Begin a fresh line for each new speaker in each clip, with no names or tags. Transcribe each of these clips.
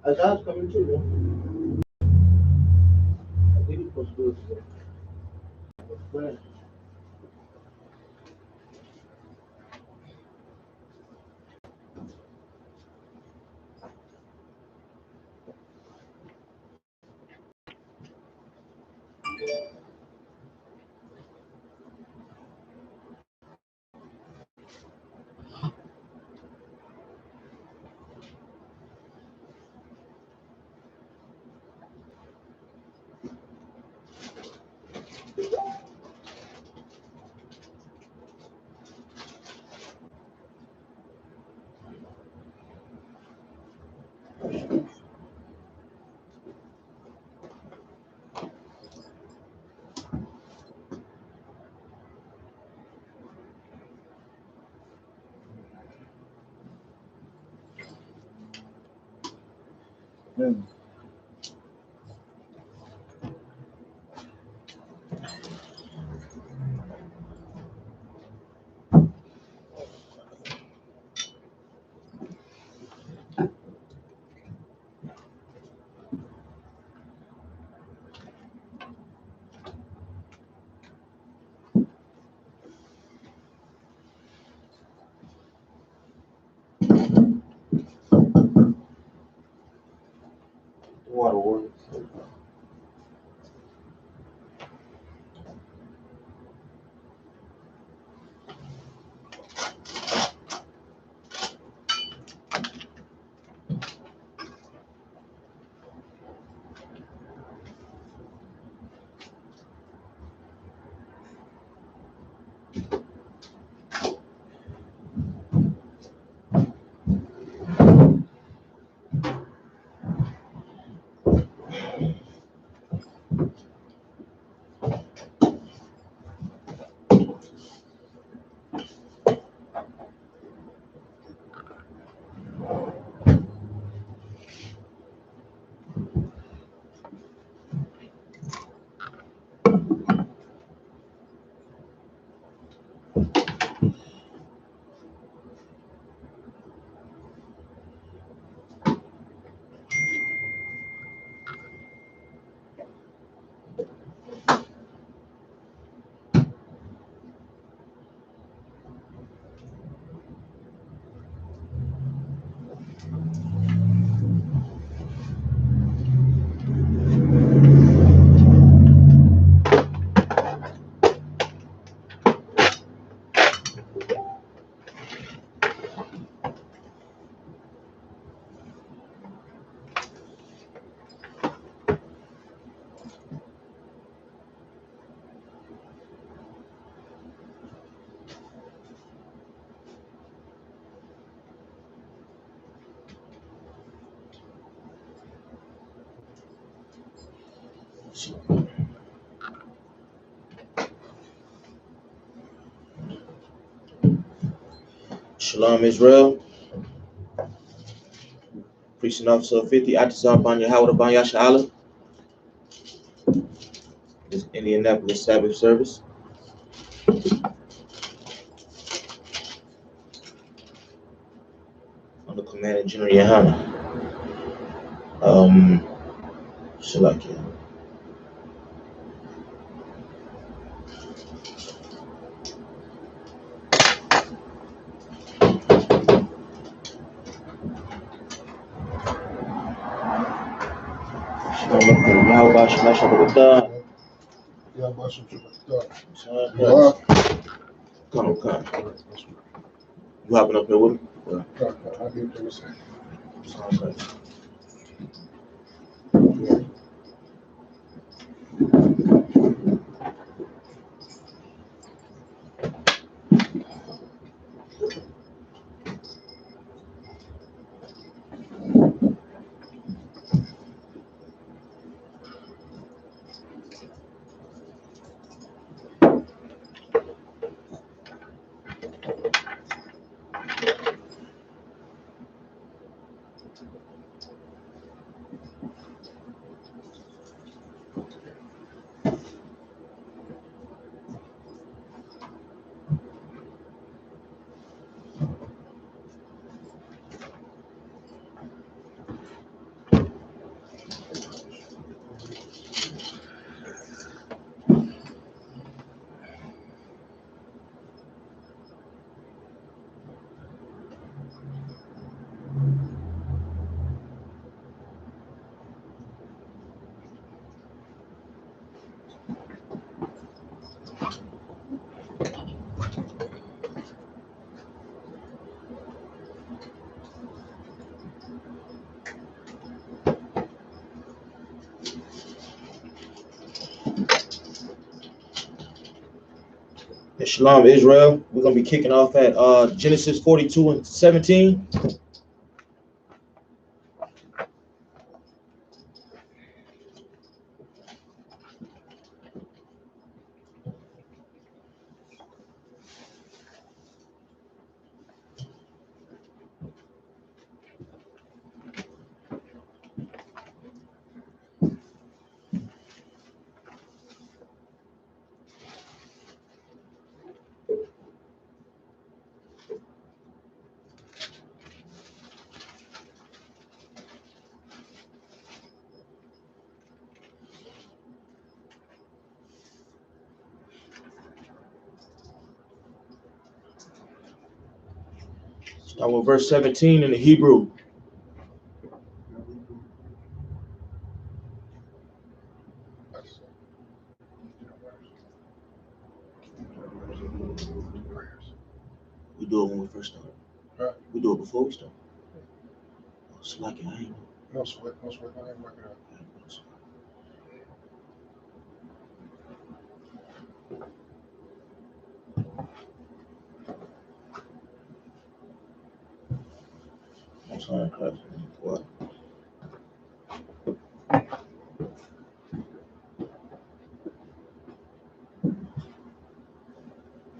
Isaiah's coming too, no? I think it was good. Friend. Mm. Water works. Shalom, Israel. Preaching Officer 50, I.S.U.P.K, SHALAM. This Indianapolis Sabbath service. Under Commander General GEN.YAHANNA. Salakia. Yahweh Shema Shabbat.
Yahweh Shabbat.
Come. You hopping up here with me?
I'll be there in a second.
Sounds good.
Shalom, Israel. We're going to be kicking off at Genesis 42 and 17. Start with verse 17 in the Hebrew. We do it when we first start.
Right.
We do it before we start. It's like I ain't.
No sweat, no sweat. I ain't working out.
I'm sorry, what?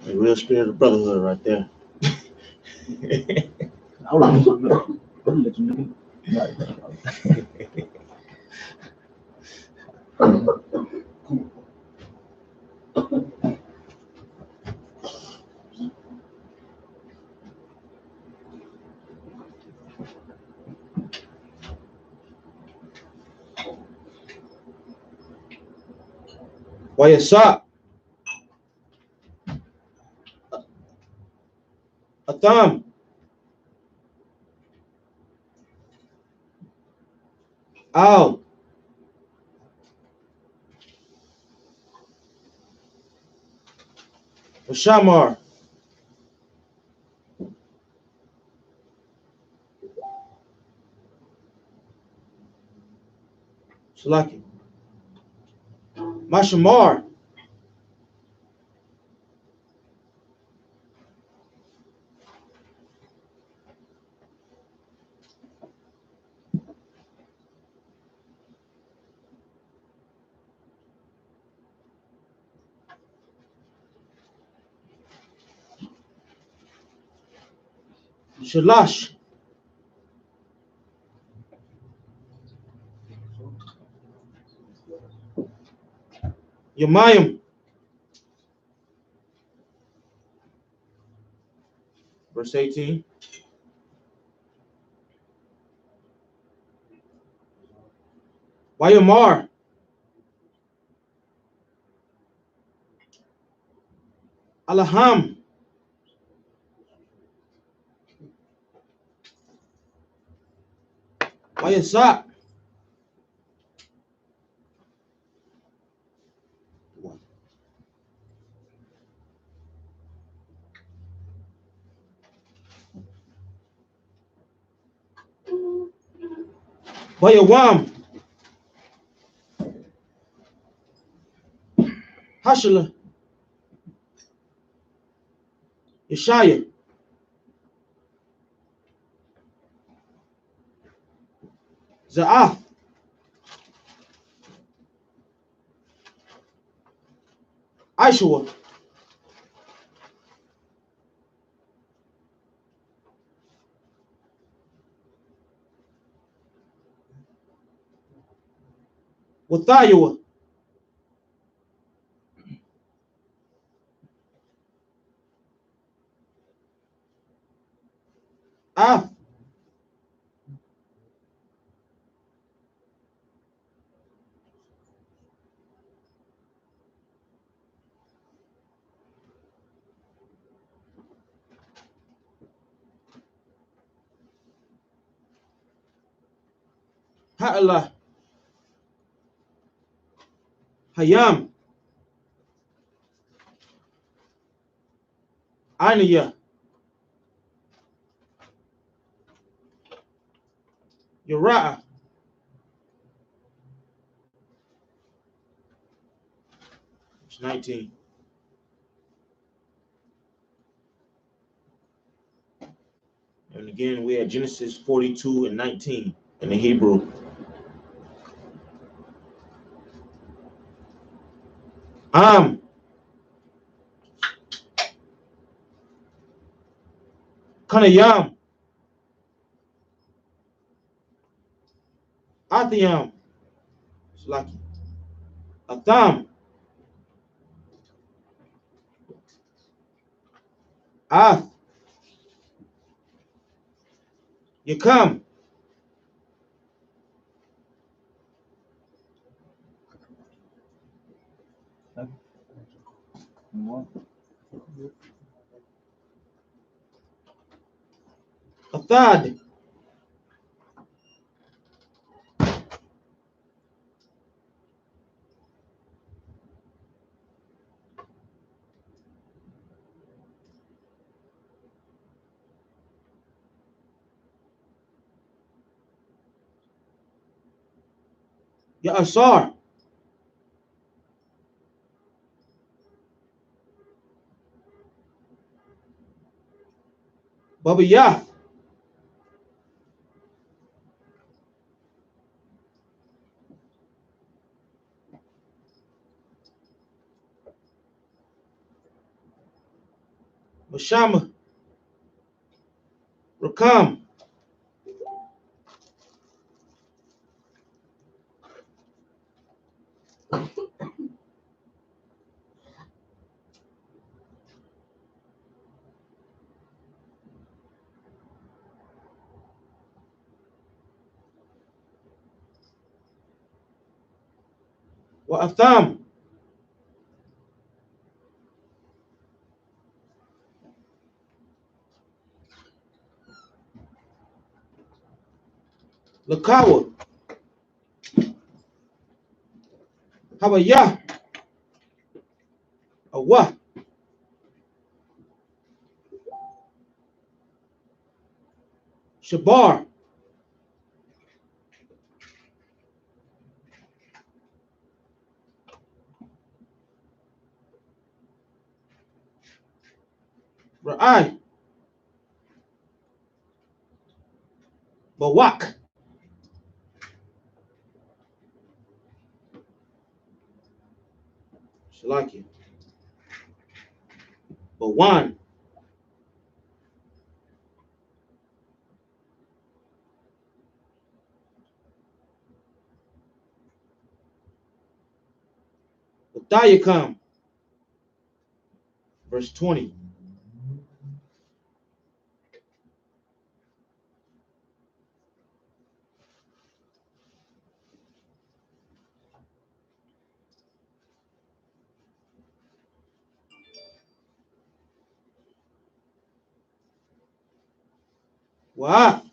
The real spirit of brotherhood right there. I.S.U.P.K. A thumb. Ow. A shamar. Salaki. Mashamar. Shalash. Yamayim. Verse 18. Wayamar. Alaham. Wayasap. Wayawam. Hashala. Yeshaya. Za'af. Aishua. Wathayawa. Af. Ha'ala. Hayam. Aniya. Uriah. It's 19. And again, we had Genesis 42 and 19 in the Hebrew. Kanayam, Athiam, Slaki, Atham, Ath, Yakam, Athad, Ya'asar, Baba Yath, Mashama, Rakam, Wa'atham, Lakawa, Hawayah, Awah, Shabar, Ra'ai, Bawak, Shalaki, Bawan, Uthayakam, verse 20. Wa'ath,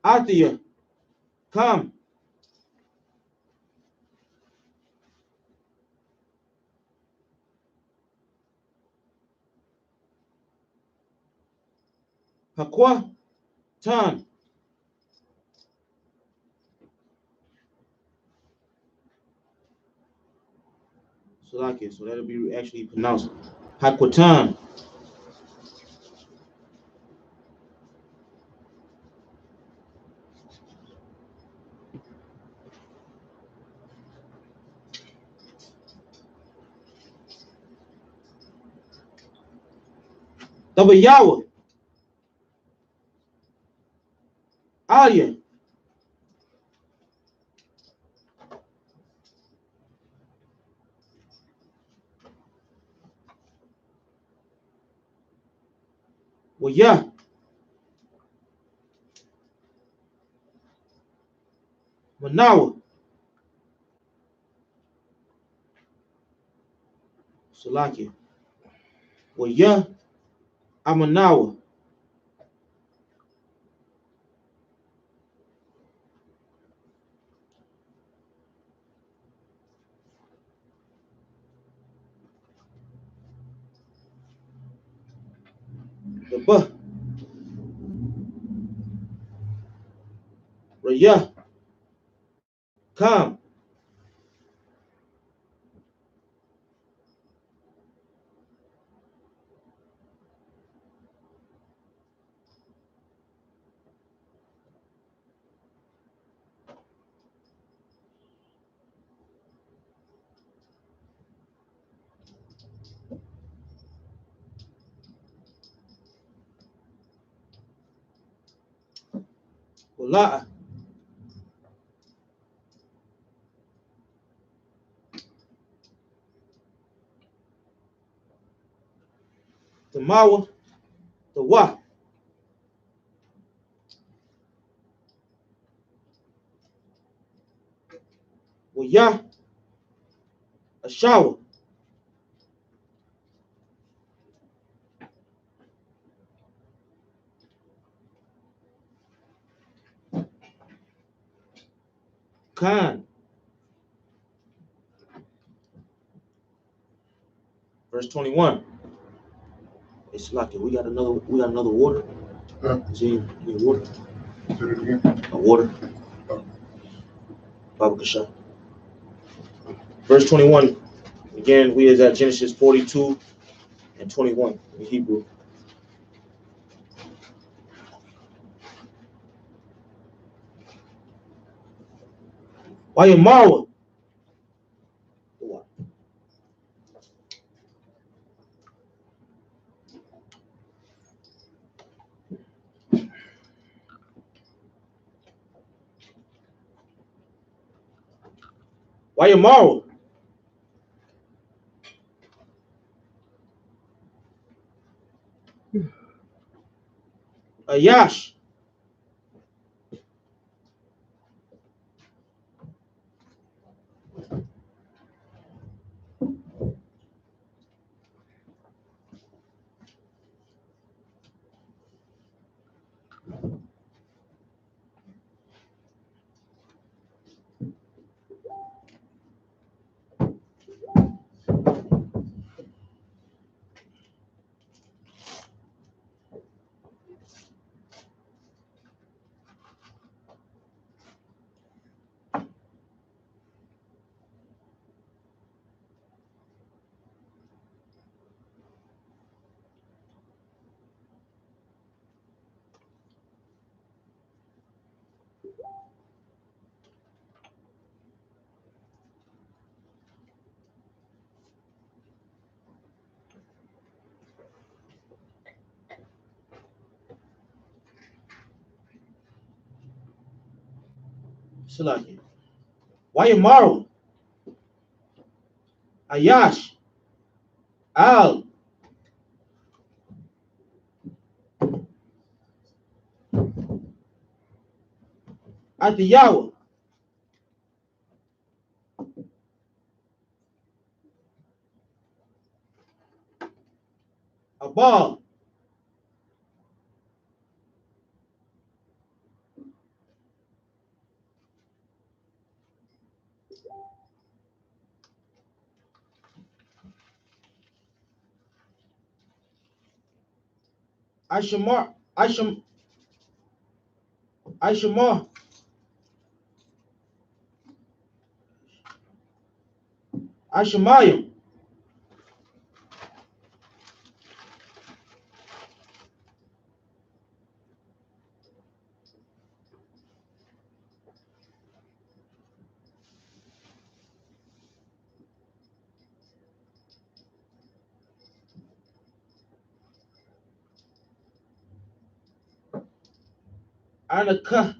Athia, come, Hakwa, Tan, Shalaki, so that'll be actually pronounced Hakwatan, Dabayawa, Alia, Waya, Manawa, Salaki, Waya, Amanawa, Daba, Raya, Come. Wala. The Mawa. The Wa. Waya. A shower. Khan. Verse 21. It's like we got another water.
Huh?
Is any water?
Say it again.
A water. Baba Kasha. Verse 21. Again, we is at Genesis 42 and 21 in Hebrew. Why Mawa? Why Mawa? A Yash. Salaki. Why Mawa? A Yash. Al. At the Yawa. A ball. Aishamar. Aishamar. Aishamayim. Anaka.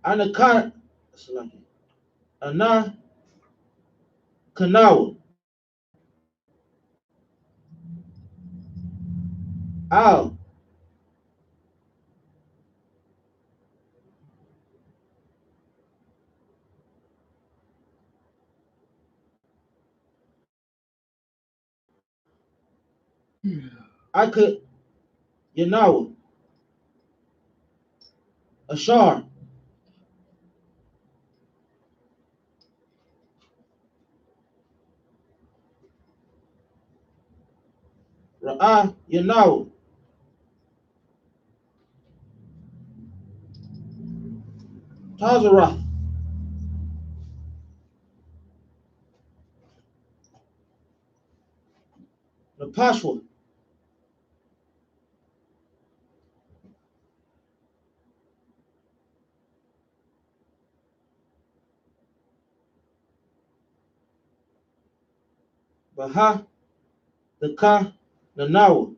Anaka. Salaki. Ana. Kanawa. Al. Aka. Yanawa. Ashar. Ra'ah. Yanawa. Hazarath. Napashwa. Baha. The Ka. Nanawa.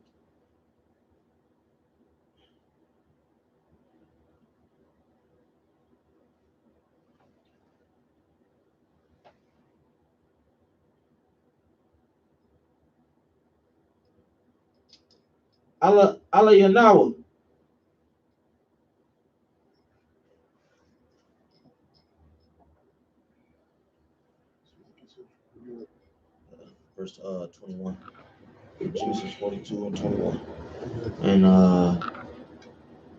Ala Yanawa. Verse 21. Genesis 42 and 21. And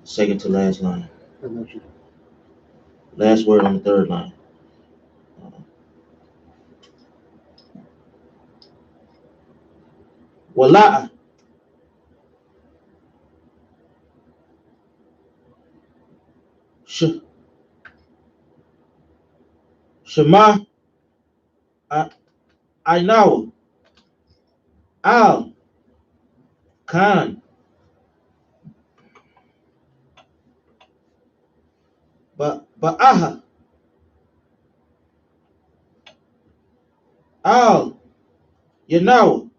second to last line. Last word on the third line. Wala'a. Shema. Ainawa. Al. Khan. Ba'aha. Al. Yanawa.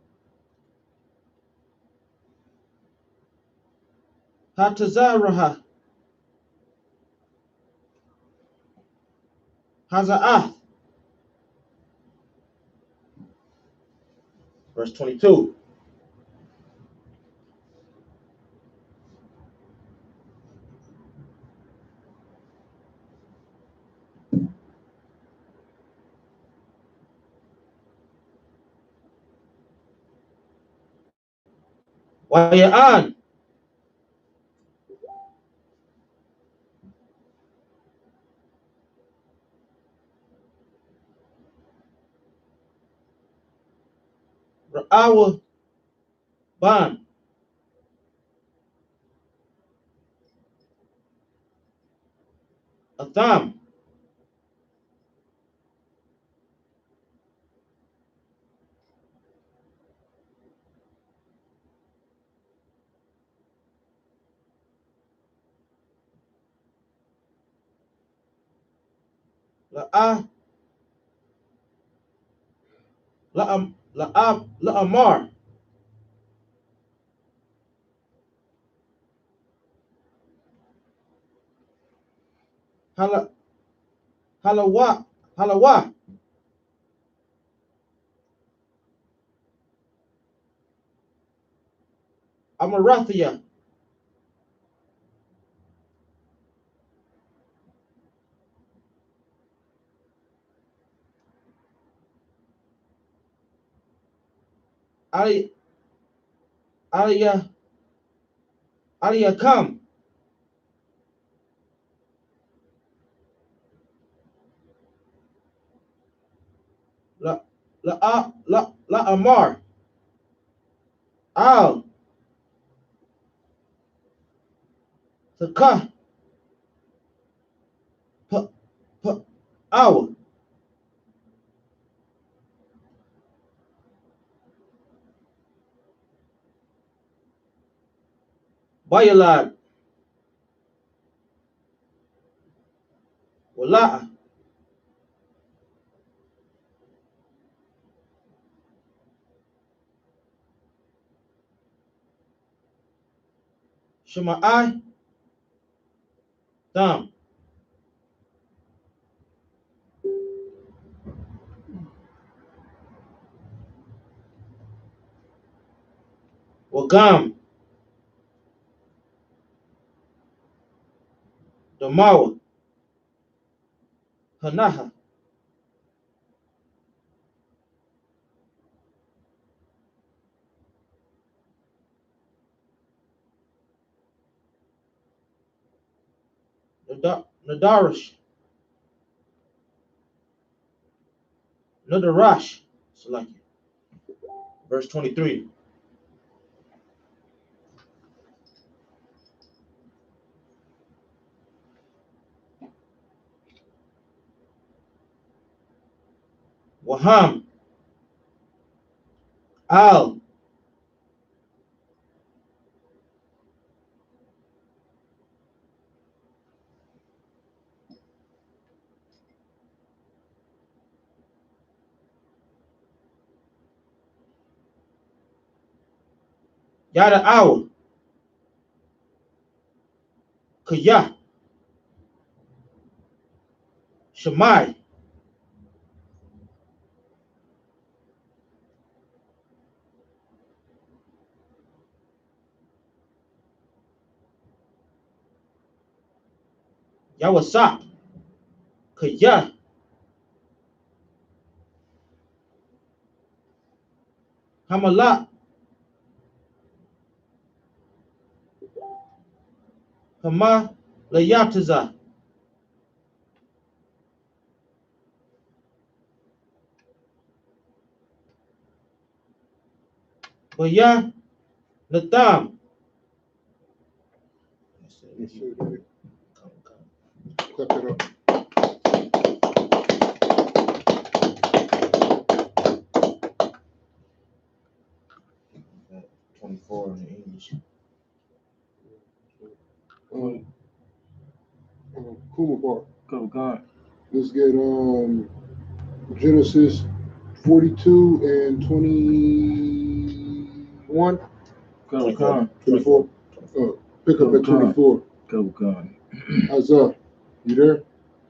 Hatazaraha. Haza'ah. Verse 22. Waya'an. Ra'awa. Ban. Atham. La'amar. Halawa. Amarathia. Aliyakam. La'amar. Al. Taka. Awa. Bayalad. Wala'a. Shema'ai. Tham. Wagam. Damawa. Hanaha. Nadarash. Nadarash. Select it. Verse 23. Waham Al Yada Awa Kaya Shemai Yawasap Kaya Hamala Hama Layataza Baya Natham.
Yes, sir. Clap it up.
Got 24 in English.
Kumar.
God.
Let's get Genesis 42 and 21.
God.
24. Pick up at 24.
God.
Isaiah, you there?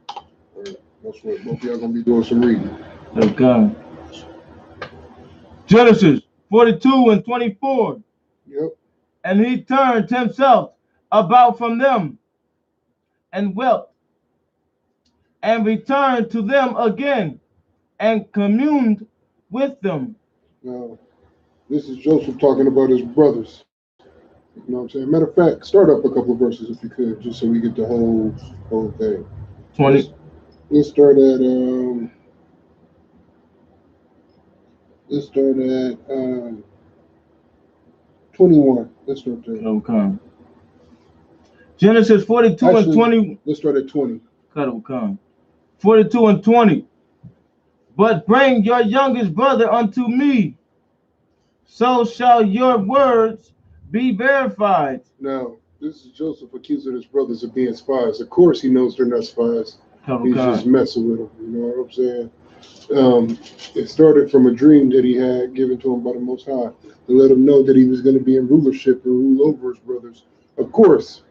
All right. That's what both of y'all gonna be doing some reading.
God. Genesis 42 and 24.
Yep.
And he turned himself about from them and wept, and returned to them again and communed with them.
Now, this is Joseph talking about his brothers. You know what I'm saying? Matter of fact, start up a couple of verses if you could, just so we get the whole thing.
20.
Let's start at 21. Let's start there.
Okay. Genesis 42
Actually,
and 20.
Let's start at 20.
42 and 20. But bring your youngest brother unto me, so shall your words be verified.
Now, this is Joseph accusing his brothers of being spies. Of course, he knows they're not spies. He's just messing with them. You know what I'm saying? It started from a dream that he had given to him by the Most High to let him know that he was going to be in rulership and rule over his brothers. Of course,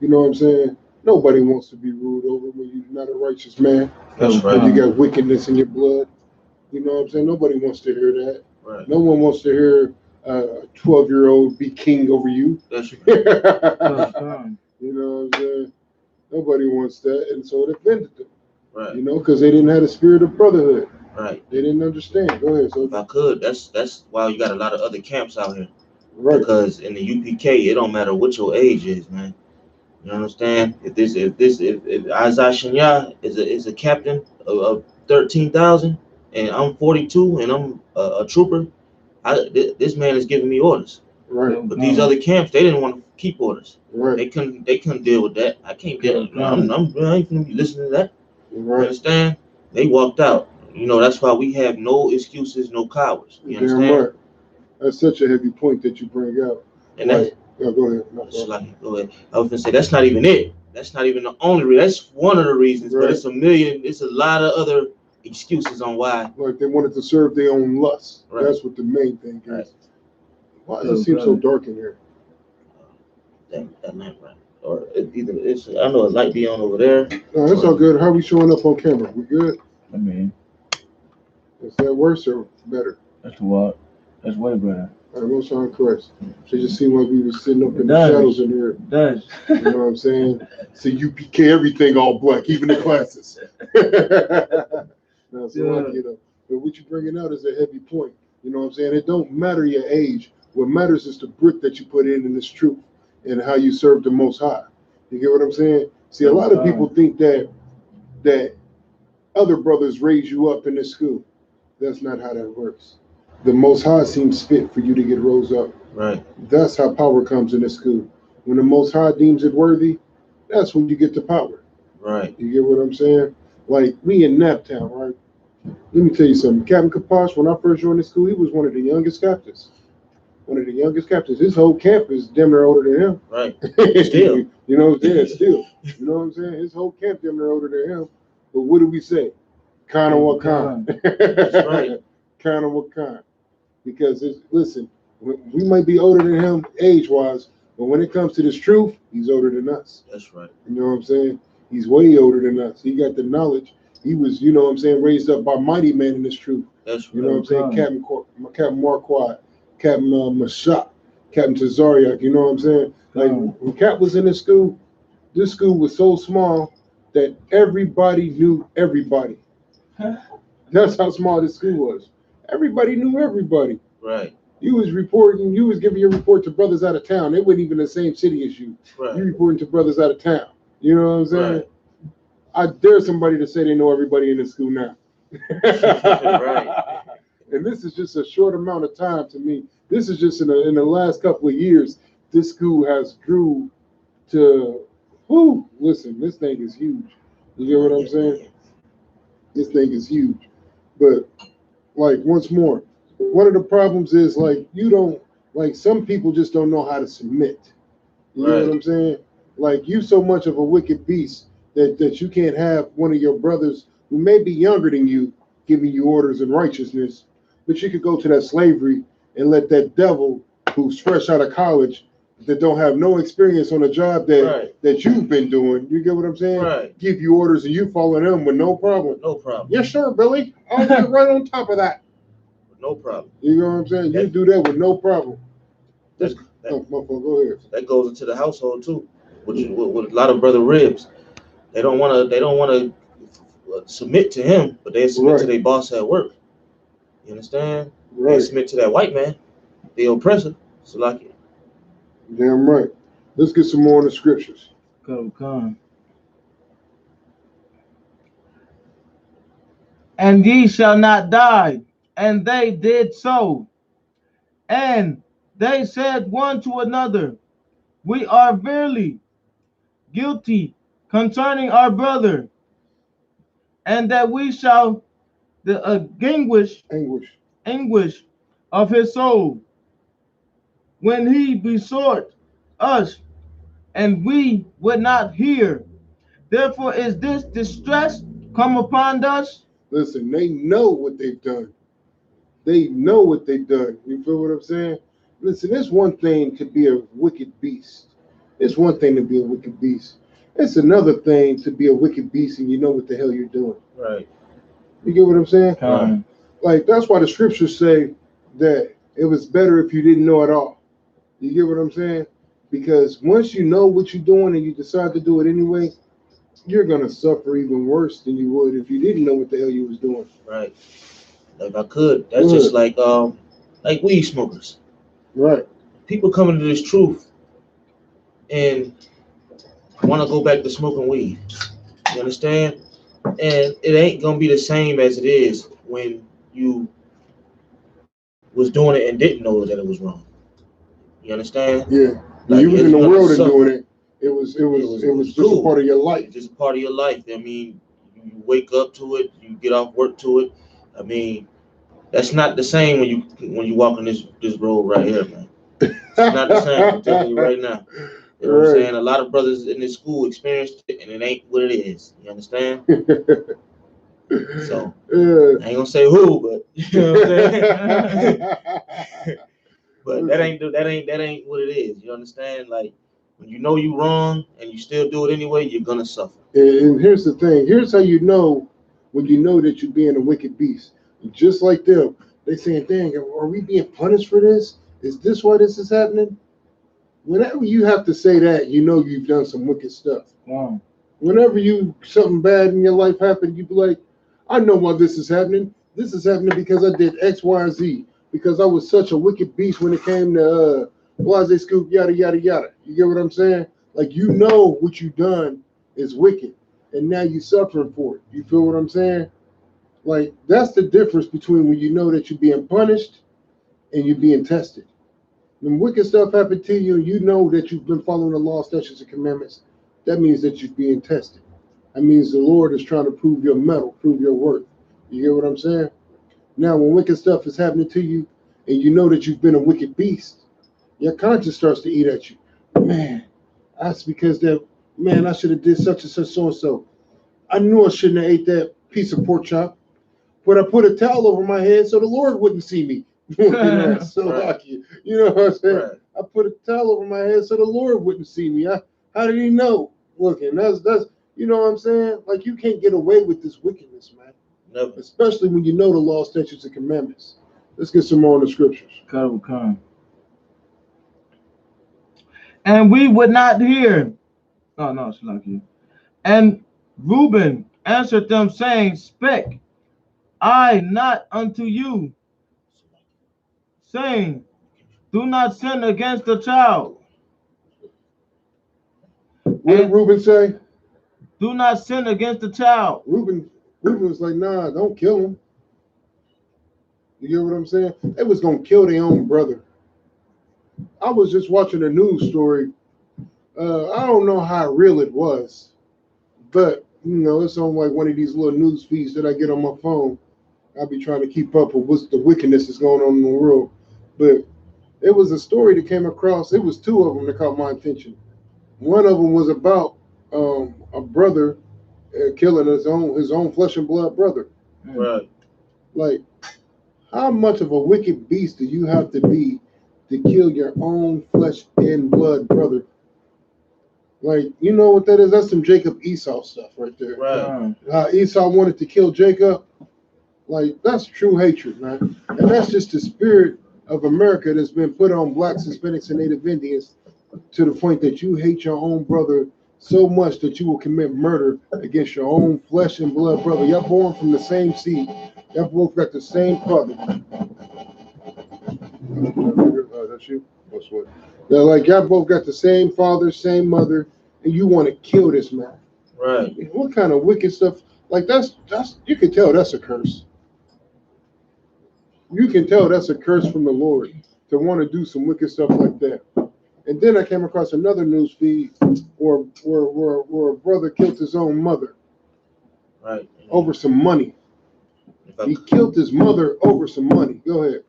you know what I'm saying? Nobody wants to be ruled over when you're not a righteous man.
That's right.
You got wickedness in your blood. You know what I'm saying? Nobody wants to hear that.
Right.
No one wants to hear a 12-year-old be king over you.
That's right.
You know what I'm saying? Nobody wants that, and so it offended them.
Right.
You know, because they didn't have the spirit of brotherhood.
Right.
They didn't understand. Go ahead. So
if I could, that's why you got a lot of other camps out here.
Right.
Because in the UPK, it don't matter what your age is, man. You understand? If Isaiah is a captain of 13,000, and I'm 42, and I'm a trooper, this man is giving me orders.
Right.
But these other camps, they didn't want to keep orders.
Right.
They couldn't deal with that. I can't deal. I ain't gonna be listening to that.
Right.
You understand? They walked out. You know, that's why we have no excuses, no cowards. You understand?
Damn right. That's such a heavy point that you bring out.
And that's
go ahead.
Go ahead. I was gonna say that's not even it. That's not even the only reason. That's one of the reasons,
right.
But it's a million. It's a lot of other excuses on why.
Like they wanted to serve their own lusts.
Right.
That's what the main thing is.
Right.
Why does it seem so dark in here?
That lamp, right? Or it's. I know a light be on over there.
No, it's all good. How are we showing up on camera? We good?
I mean,
is that worse or better?
That's what. That's way better.
All right, most on Christ. So just seemed like we were sitting up in the shadows in here.
It does.
You know what I'm saying? So UPK, everything all black, even the classes. No, so like, you know, but what you're bringing out is a heavy point. You know what I'm saying? It don't matter your age. What matters is the brick that you put in this truth and how you serve the Most High. You get what I'm saying? See, a lot of people think that other brothers raise you up in this school. That's not how that works. The Most High seems fit for you to get rose up.
Right.
That's how power comes in this school. When the Most High deems it worthy, that's when you get the power.
Right.
You get what I'm saying? Like, we in Naptown, right? Let me tell you something. Captain Kaposh, when I first joined the school, he was one of the youngest captains. One of the youngest captains. His whole camp is damn near older than him.
Right. Still.
You know, yeah, still. You know what I'm saying? His whole camp damn near older than him. But what do we say? Kind of what kind.
That's right.
Kind of what kind. Because, listen, we might be older than him age-wise, but when it comes to this truth, he's older than us.
That's right.
You know what I'm saying? He's way older than us. He got the knowledge. He was, you know what I'm saying, raised up by mighty men in this truth.
That's right.
You know what I'm saying? Captain Marquardt, Captain Mashak, Captain Tazariak, you know what I'm saying? Like, when Cap was in this school was so small that everybody knew everybody. That's how small this school was. Everybody knew everybody.
Right.
You was reporting, you was giving your report to brothers out of town. They weren't even in the same city as you.
Right.
You reporting to brothers out of town. You know what I'm saying?
Right.
I dare somebody to say they know everybody in the school now.
Right.
And this is just a short amount of time to me. This is just in the last couple of years, this school has grew to, listen, this thing is huge. You get what I'm saying? This thing is huge. But, like, once more, one of the problems is, like, some people just don't know how to submit. You know what I'm saying? Like, you so much of a wicked beast that you can't have one of your brothers who may be younger than you giving you orders in righteousness, but you could go to that slavery and let that devil who's fresh out of college, that don't have no experience on a job that you've been doing, you get what I'm saying?
Right.
Give you orders and you follow them with no problem.
No problem.
Yes, sir, Billy. I'll get right on top of that.
No problem.
You know what I'm saying? You do that with no problem. Go ahead.
That goes into the household too, with a lot of brother ribs. They don't want to submit to him, but they submit to their boss at work. You understand?
Right.
They submit to that white man, the oppressor. So like it.
Damn right. Let's get some more in the scriptures.
Come. And ye shall not die. And they did so. And they said one to another, we are verily guilty concerning our brother, and that we shall the anguish of his soul when he besought us, and we would not hear. Therefore is this distress come upon us.
Listen, they know what they've done. They know what they've done. You feel what I'm saying? Listen, it's one thing to be a wicked beast. It's one thing to be a wicked beast. It's another thing to be a wicked beast and you know what the hell you're doing.
Right.
You get what I'm saying?
Right.
Like, that's why the scriptures say that it was better if you didn't know at all. You get what I'm saying? Because once you know what you're doing and you decide to do it anyway, you're going to suffer even worse than you would if you didn't know what the hell you was doing.
Right. If I could, that's just like weed smokers.
Right.
People coming to this truth and want to go back to smoking weed. You understand? And it ain't gonna be the same as it is when you was doing it and didn't know that it was wrong. You understand?
Yeah.
Like,
you was in the world and doing it. It was just
cool.
A part of your life.
Just a part of your life. I mean, you wake up to it, you get off work to it. I mean, that's not the same when you walk on this road right here, man. It's not the same. I'm telling you right now. You know what I'm saying? A lot of brothers in this school experienced it, and it ain't what it is. You understand? So I ain't gonna say who, but you know what I'm saying. But that ain't what it is. You understand? Like, when you know you wrong and you still do it anyway, you're gonna suffer.
And here's the thing. Here's how you know when you know that you're being a wicked beast. Just like them, they saying, "Dang, are we being punished for this? Is this why this is happening?" Whenever you have to say that, you know you've done some wicked stuff.
Wow.
Whenever something bad in your life happened, you be like, "I know why this is happening. This is happening because I did X, Y, and Z. Because I was such a wicked beast when it came to blase scoop, yada yada yada." You get what I'm saying? Like, you know what you done is wicked, and now you suffering for it. You feel what I'm saying? Like, that's the difference between when you know that you're being punished and you're being tested. When wicked stuff happened to you, you know that you've been following the law, statutes, and commandments. That means that you're being tested. That means the Lord is trying to prove your mettle, prove your worth. You get what I'm saying? Now, when wicked stuff is happening to you, and you know that you've been a wicked beast, your conscience starts to eat at you. Man, that's because that, man, I should have did such and such, so and so. I knew I shouldn't have ate that piece of pork chop, but I put a towel over my head so the Lord wouldn't see me. So
Right.
you know what I'm saying?
Right.
I put a towel over my head so the Lord wouldn't see me. How did he know? Looking, that's you know what I'm saying? Like, you can't get away with this wickedness, man.
Never.
Especially when you know the law, statutes, and commandments. Let's get some more in the scriptures.
Come. And we would not hear. Oh no, it's like you. And Reuben answered them, saying, Spake I not unto you, saying, do not sin against the child.
What did Reuben say?
Do not sin against the child.
Reuben was like, nah, don't kill him. You get what I'm saying? They was gonna kill their own brother. I was just watching a news story. I don't know how real it was, but you know, it's on like one of these little news feeds that I get on my phone. I'll be trying to keep up with what's the wickedness that's going on in the world. But it was a story that came across. It was two of them that caught my attention. One of them was about a brother killing his own flesh and blood brother.
Right.
Like, how much of a wicked beast do you have to be to kill your own flesh and blood brother? Like, you know what that is? That's some Jacob Esau stuff right there.
Right.
How Esau wanted to kill Jacob. Like, that's true hatred, man. And that's just the spirit of America that's been put on blacks, Hispanics, and Native Indians, to the point that you hate your own brother so much that you will commit murder against your own flesh and blood brother. Y'all born from the same seed. Y'all both got the same father. Oh, that's you? That's what? Yeah, like, y'all both got the same father, same mother, and you want to kill this man.
Right.
What kind of wicked stuff? Like, that's you can tell that's a curse. You can tell that's a curse from the Lord to want to do some wicked stuff like that. And then I came across another news feed where a brother killed his own mother.
Right.
Over some money. He killed his mother over some money. Go ahead.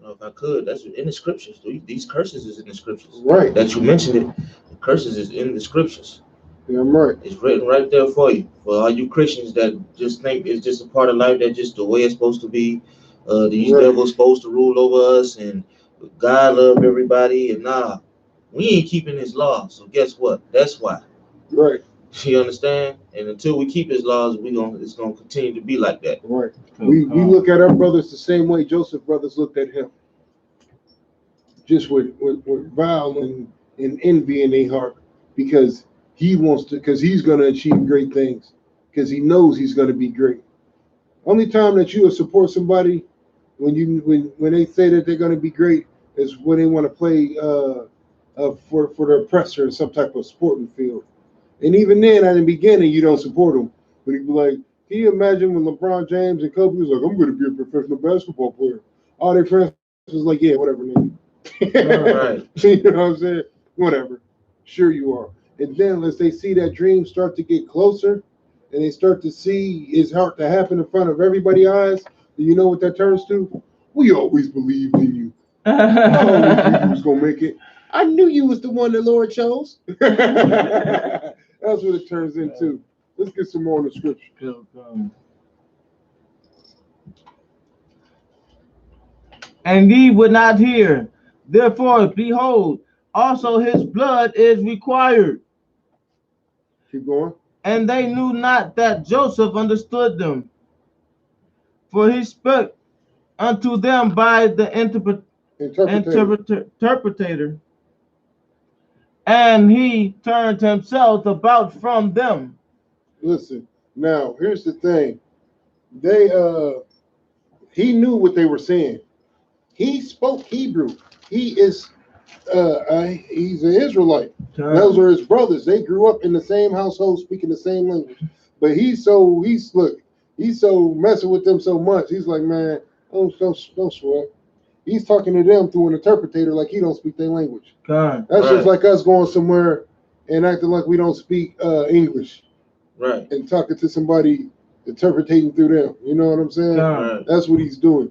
If I could, that's in the scriptures. These curses is in the scriptures.
Right.
That you mentioned it. The curses is in the scriptures.
Yeah, I'm right.
It's written right there for you. For all you Christians that just think it's just a part of life, that's just the way it's supposed to be. These devils supposed to rule over us, and God love everybody, and nah, we ain't keeping his law. So guess what? That's why.
Right.
You understand? And until we keep his laws, it's gonna continue to be like that.
Right. We look at our brothers the same way Joseph's brothers looked at him. Just with vile and envy in their heart, because he's gonna achieve great things, because he knows he's gonna be great. Only time that you will support somebody when they say that they're gonna be great is when they want to play for the oppressor in some type of sporting field. And even then, at the beginning, you don't support them. But he'd be like, can you imagine when LeBron James and Kobe was like, I'm going to be a professional basketball player? All their friends was like, yeah, whatever, nigga.
Right.
You know what I'm saying? Whatever. Sure you are. And then as they see that dream start to get closer, and they start to see his heart to happen in front of everybody's eyes, do you know what that turns to? We always believed in you. I always knew you was going to make it. I knew you was the one the Lord chose. That's what it turns into. Let's get some more in the scripture.
And ye would not hear. Therefore, behold, also his blood is required.
Keep going.
And they knew not that Joseph understood them. For he spoke unto them by the interpreter. And he turned himself about from them.
Listen, now here's the thing. He knew what they were saying. He spoke Hebrew. He's an Israelite. Those are his brothers. They grew up in the same household, speaking the same language. But he's so messing with them so much. He's like, man, don't sweat. He's talking to them through an interpreter like he don't speak their language. That's just like us going somewhere and acting like we don't speak English.
Right.
And talking to somebody interpreting through them. You know what I'm saying?
Right.
That's what he's doing.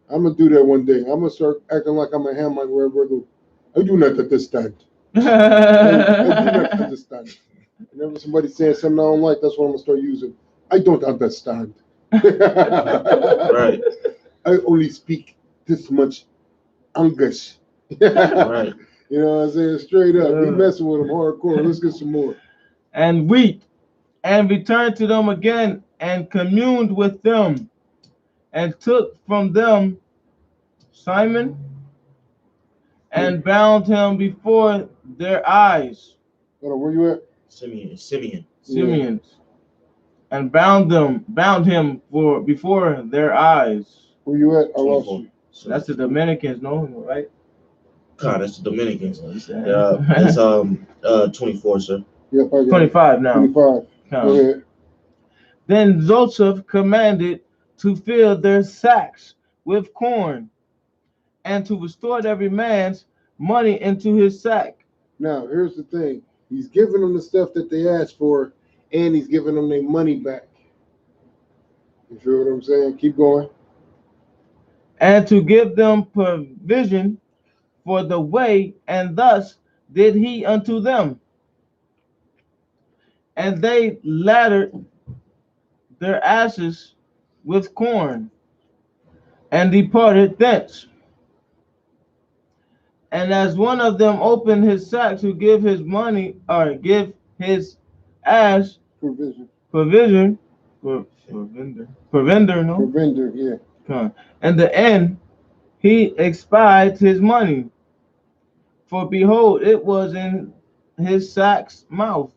I'm gonna do that one day. I'm gonna start acting like I'm a Hamite wherever I go. I do not understand. I do not understand. Whenever somebody's saying something I don't like, that's what I'm gonna start using. I don't understand.
Right.
I only speak this much English.
Right.
You know what I'm saying? Straight up. He messing with them hardcore. Let's get some more.
And weep, and returned to them again, and communed with them, and took from them Simon, and bound him before their eyes.
Hold on, where you at?
Simeon.
Simeons. And bound him before their eyes.
Where you at? I lost you.
That's the Dominicans, no, right?
God, that's the Dominicans.
Yeah.
That's 24, sir.
Yep, I got
25 now.
25. Go ahead.
Then Joseph commanded to fill their sacks with corn, and to restore every man's money into his sack.
Now, here's the thing. He's giving them the stuff that they asked for, and he's giving them their money back. You feel what I'm saying? Keep going.
And to give them provision for the way, and thus did he unto them. And they laddered their asses with corn, and departed thence. And as one of them opened his sack to give his money, or give his ass provender, yeah. And the end, he espied his money, for behold, it was in his sack's mouth.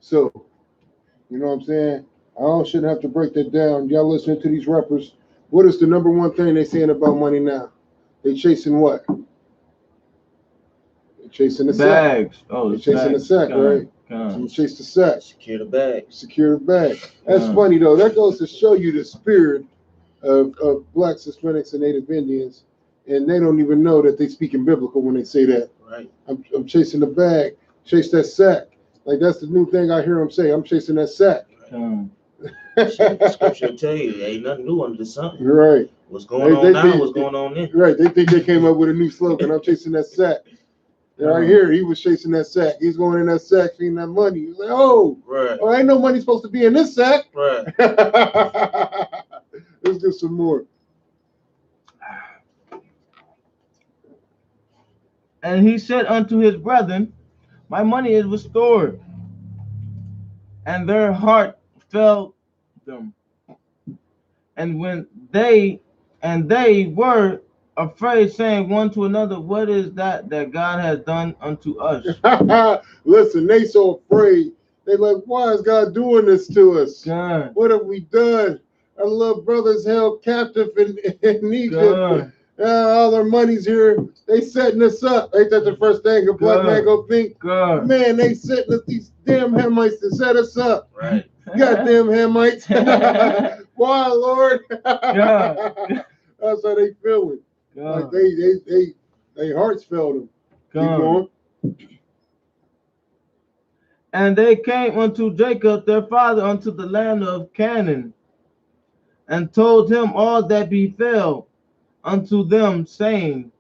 So, you know what I'm saying? I shouldn't have to break that down. Y'all listening to these rappers. What is the number one thing they saying about money now? They chasing what? They chasing the
bags.
Sack.
Oh,
they chasing the sack, right? So chase the sack.
Secure the bag.
Secure the bag. That's funny though. That goes to show you the spirit of blacks, Hispanics, and Native Indians, and they don't even know that they speak in biblical when they say that.
Right.
I'm chasing the bag. Chase that sack. Like that's the new thing I hear them say. I'm chasing that sack.
Scripture tell you, ain't nothing new under the sun.
Right.
What's going on now? What's going on then?
Right. They think they came up with a new slogan. I'm chasing that sack. Right here, he was chasing that sack. He's going in that sack, feeding that money. He's like, oh, ain't no money supposed to be in this sack.
Right.
Let's get some more.
And he said unto his brethren, my money is restored. And their heart failed them. And when they were afraid, saying one to another, what is that God has done unto us?
Listen, they so afraid. They like, why is God doing this to us?
God.
What have we done? Our little brothers held captive in Egypt. All their money's here. They setting us up. Ain't that the first thing a black man go think? God. Man, they setting us, these damn Hamites to set us up.
Right.
Goddamn Hamites. Why, Lord? That's how they feeling. Like they hearts failed them. Keep going.
And they came unto Jacob their father unto the land of Canaan, and told him all that befell unto them, saying,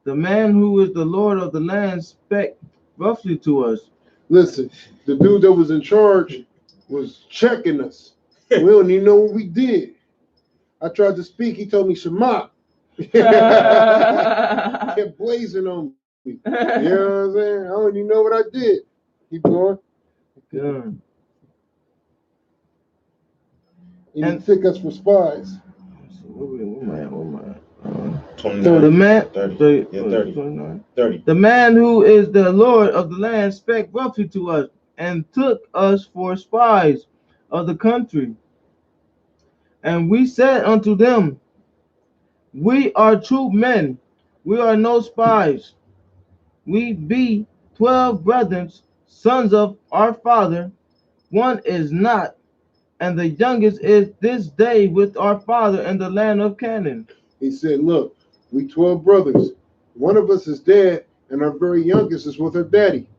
the man who is the Lord of the land spake roughly to us.
Listen, the dude that was in charge was checking us. We don't even know what we did. I tried to speak. He told me Shema. Kept blazing on me. You know what I'm saying? I don't even know what I did. Keep going.
Good.
And he took us for spies.
So the man, 30. The man who is the Lord of the land spake roughly to us, and took us for spies of the country. And we said unto them, we are true men, we are no spies. We be 12 brethren, sons of our father. One is not, and the youngest is this day with our father in the land of Canaan.
He said, look, we 12 brothers. One of us is dead, and our very youngest is with her daddy.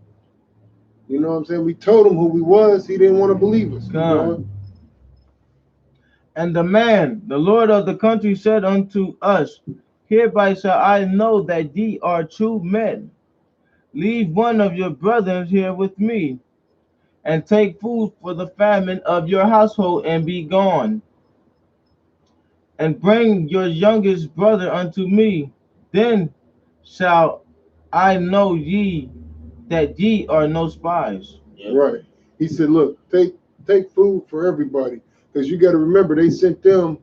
You know what I'm saying? We told him who we was. He didn't want to believe us.
And the man, the Lord of the country, said unto us, Hereby shall I know that ye are true men. Leave one of your brethren here with me, and take food for the famine of your household, and be gone. And bring your youngest brother unto me. Then shall I know ye that ye are no spies.
Yeah.
Right. He said, look, take food for everybody. Because you got to remember, they sent them,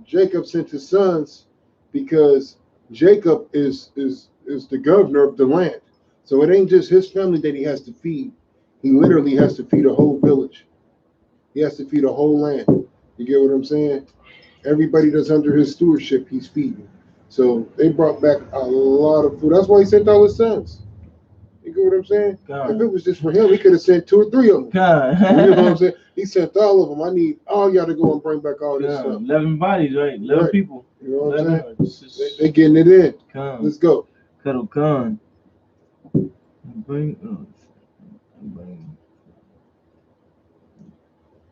Jacob sent his sons because Jacob is the governor of the land. So it ain't just his family that he has to feed. He literally has to feed a whole village. He has to feed a whole land. You get what I'm saying? Everybody that's under his stewardship, he's feeding. So they brought back a lot of food. That's why he sent all his sons. You get what I'm saying?
God.
If it was just for him, he could have sent 2 or 3 of them.
God.
You know what I'm saying? He sent all of them. I need all y'all to go and bring back all this
God.
stuff.
11 bodies, right? 11
Right.
people.
You know what I'm
11.
saying? They getting it in.
God.
Let's go.
Cuddle Khan. Bring.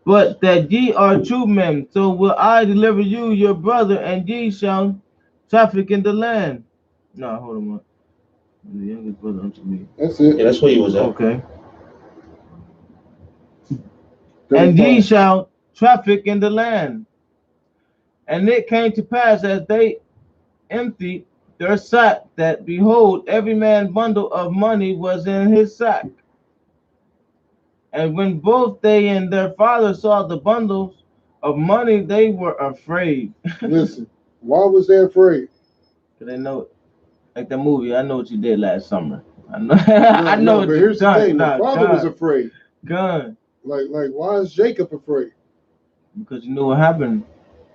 But that ye are true men, so will I deliver you your brother, and ye shall traffic in the land. No, hold on. The youngest brother unto me.
That's it.
Yeah, that's where he was at.
Okay. And ye shall traffic in the land. And it came to pass as they emptied their sack, that behold, every man's bundle of money was in his sack. And when both they and their father saw the bundles of money, they were afraid.
Listen, why was they afraid?
Because they know, like the movie, I know what you did last summer. I know, I know what
but
you
here's the
done.
thing: the father was afraid.
God.
Like, why is Jacob afraid?
Because you knew what happened.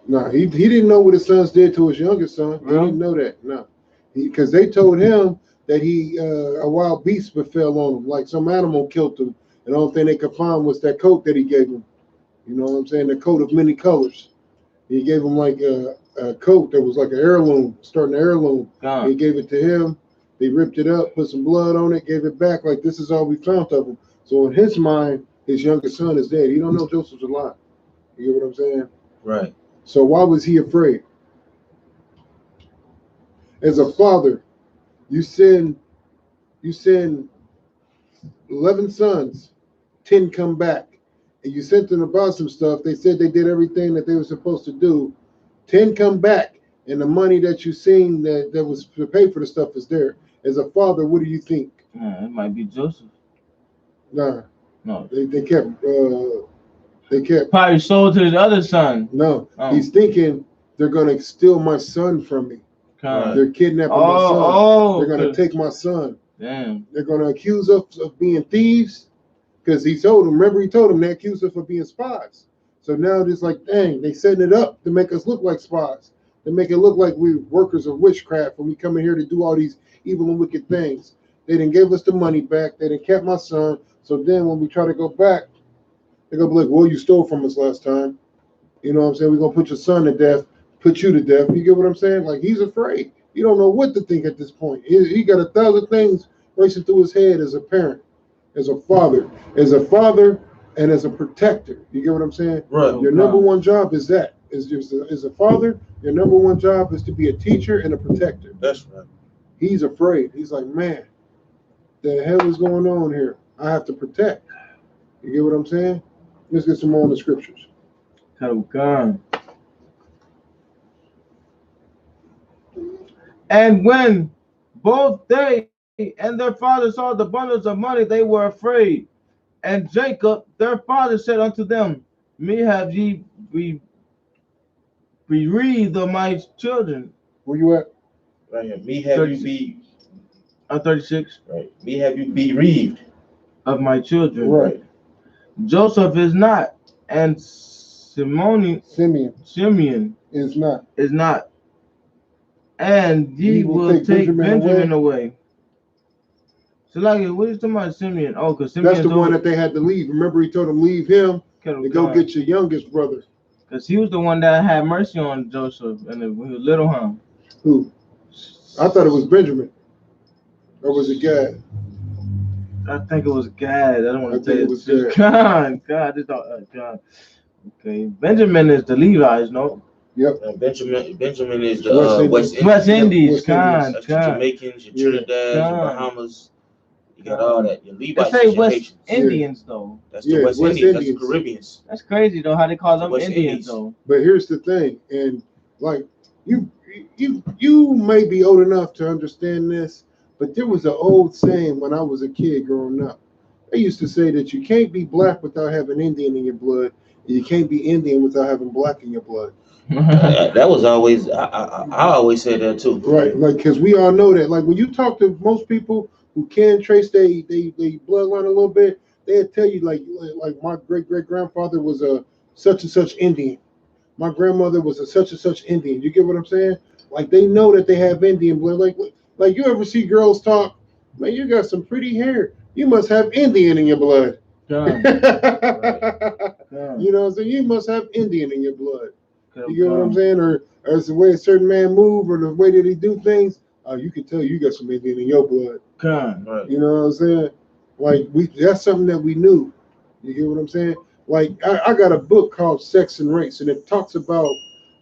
No, he didn't know what his sons did to his youngest son. He didn't know that. No, because they told him that a wild beast befell on him, like some animal killed him. And the only thing they could find was that coat that he gave him. You know what I'm saying? The coat of many colors. He gave him like a coat that was like an heirloom, starting an heirloom. He gave it to him. They ripped it up, put some blood on it, gave it back. Like, this is all we found of him. So in his mind, his youngest son is dead. He don't know Joseph's alive. You get what I'm saying?
Right.
So why was he afraid? As a father, you send 11 sons, 10 come back, and you sent them about some stuff. They said they did everything that they were supposed to do. 10 come back, and the money that you seen that was to pay for the stuff is there. As a father, what do you think?
It might be Joseph.
Nah.
No.
They kept
probably sold to his other son.
No. He's thinking they're gonna steal my son from me. They're kidnapping my son. They're gonna take my son.
Damn.
They're gonna accuse us of being thieves. Because he told them, remember he told them they accused us of being spies. So now it's like, dang, they setting it up to make us look like spies. To make it look like we're workers of witchcraft when we come in here to do all these evil and wicked things. They didn't give us the money back. They didn't kept my son. So then when we try to go back, they're going to be like, well, you stole from us last time. You know what I'm saying? We're going to put your son to death, put you to death. You get what I'm saying? Like, he's afraid. He don't know what to think at this point. He got 1,000 things racing through his head as a parent, as a father, and as a protector. You get what I'm saying?
Right.
Your number one job is that. As a father, your number one job is to be a teacher and a protector.
That's right. He's
afraid. He's like, man, the hell is going on here? I have to protect. You get what I'm saying? Let's get some more in the scriptures.
And when both they and their father saw the bundles of money, they were afraid. And Jacob, their father, said unto them, Me have ye bereaved of my children.
Where you at?
Right here. Me have 36. You be.
I'm 36.
Right. Me have you bereaved
of my children.
Right.
Joseph is not, and Simeon
is
not. And ye will take Benjamin away. So, like, what is talking about Simeon? Oh, because Simeon.
That's the one that they had to leave. Remember, he told them leave him to go get your youngest brother.
Because he was the one that had mercy on Joseph and the little him.
Who? I thought it was Benjamin. Or was it Gad?
I think it was Gad. I don't want to say
it was
Gad. God, this don't God. Okay. Benjamin is the Levites, no?
Yep.
Benjamin is the
West Indies.
West Indies.
West Indies,
West Indies.
That's the Jamaicans, your Trinidad, your Bahamas. You got all that. Your
They
Levites
say
is your
West
Haitians.
Indians though.
That's the West Indians. That's the Caribbeans.
That's crazy though, how they call them
West
Indians
Indies.
though.
But here's the thing, and like you may be old enough to understand this, but there was an old saying when I was a kid growing up. They used to say that you can't be black without having Indian in your blood, and you can't be Indian without having black in your blood.
That was always I always say that too.
Right, like because we all know that. Like when you talk to most people who can trace their bloodline a little bit, they'll tell you like my great grandfather was a such and such Indian. My grandmother was a such and such Indian. You get what I'm saying? Like they know that they have Indian blood. Like you ever see girls talk? Man, you got some pretty hair. You must have Indian in your blood.
Right.
You know what I'm saying? You must have Indian in your blood. You get what I'm saying? Or it's the way a certain man move or the way that he do things. You can tell you got some Indian in your blood.
Right.
You know what I'm saying? Like that's something that we knew. You get what I'm saying? Like I got a book called Sex and Race, and it talks about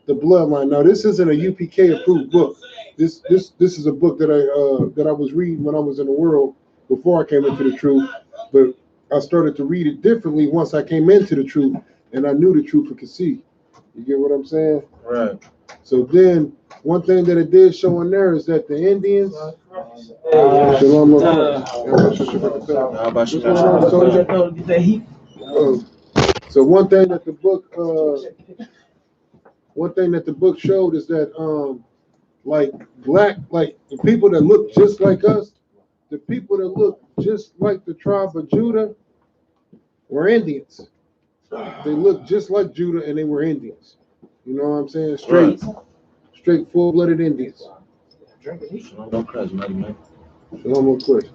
the bloodline. Now this isn't a UPK approved book. This is a book that I was reading when I was in the world before I came into the truth. But I started to read it differently once I came into the truth, and I knew the truth and could see. You get what I'm saying?
Right.
So then, one thing that it did show in there is that the Indians. Shalom. So one thing that the book showed is that like black, like the people that look just like us, the people that look just like the tribe of Judah were Indians. They looked just like Judah and they were Indians. You know what I'm saying? Straight full-blooded Indians.
Don't crash, man.
Shalom real quick.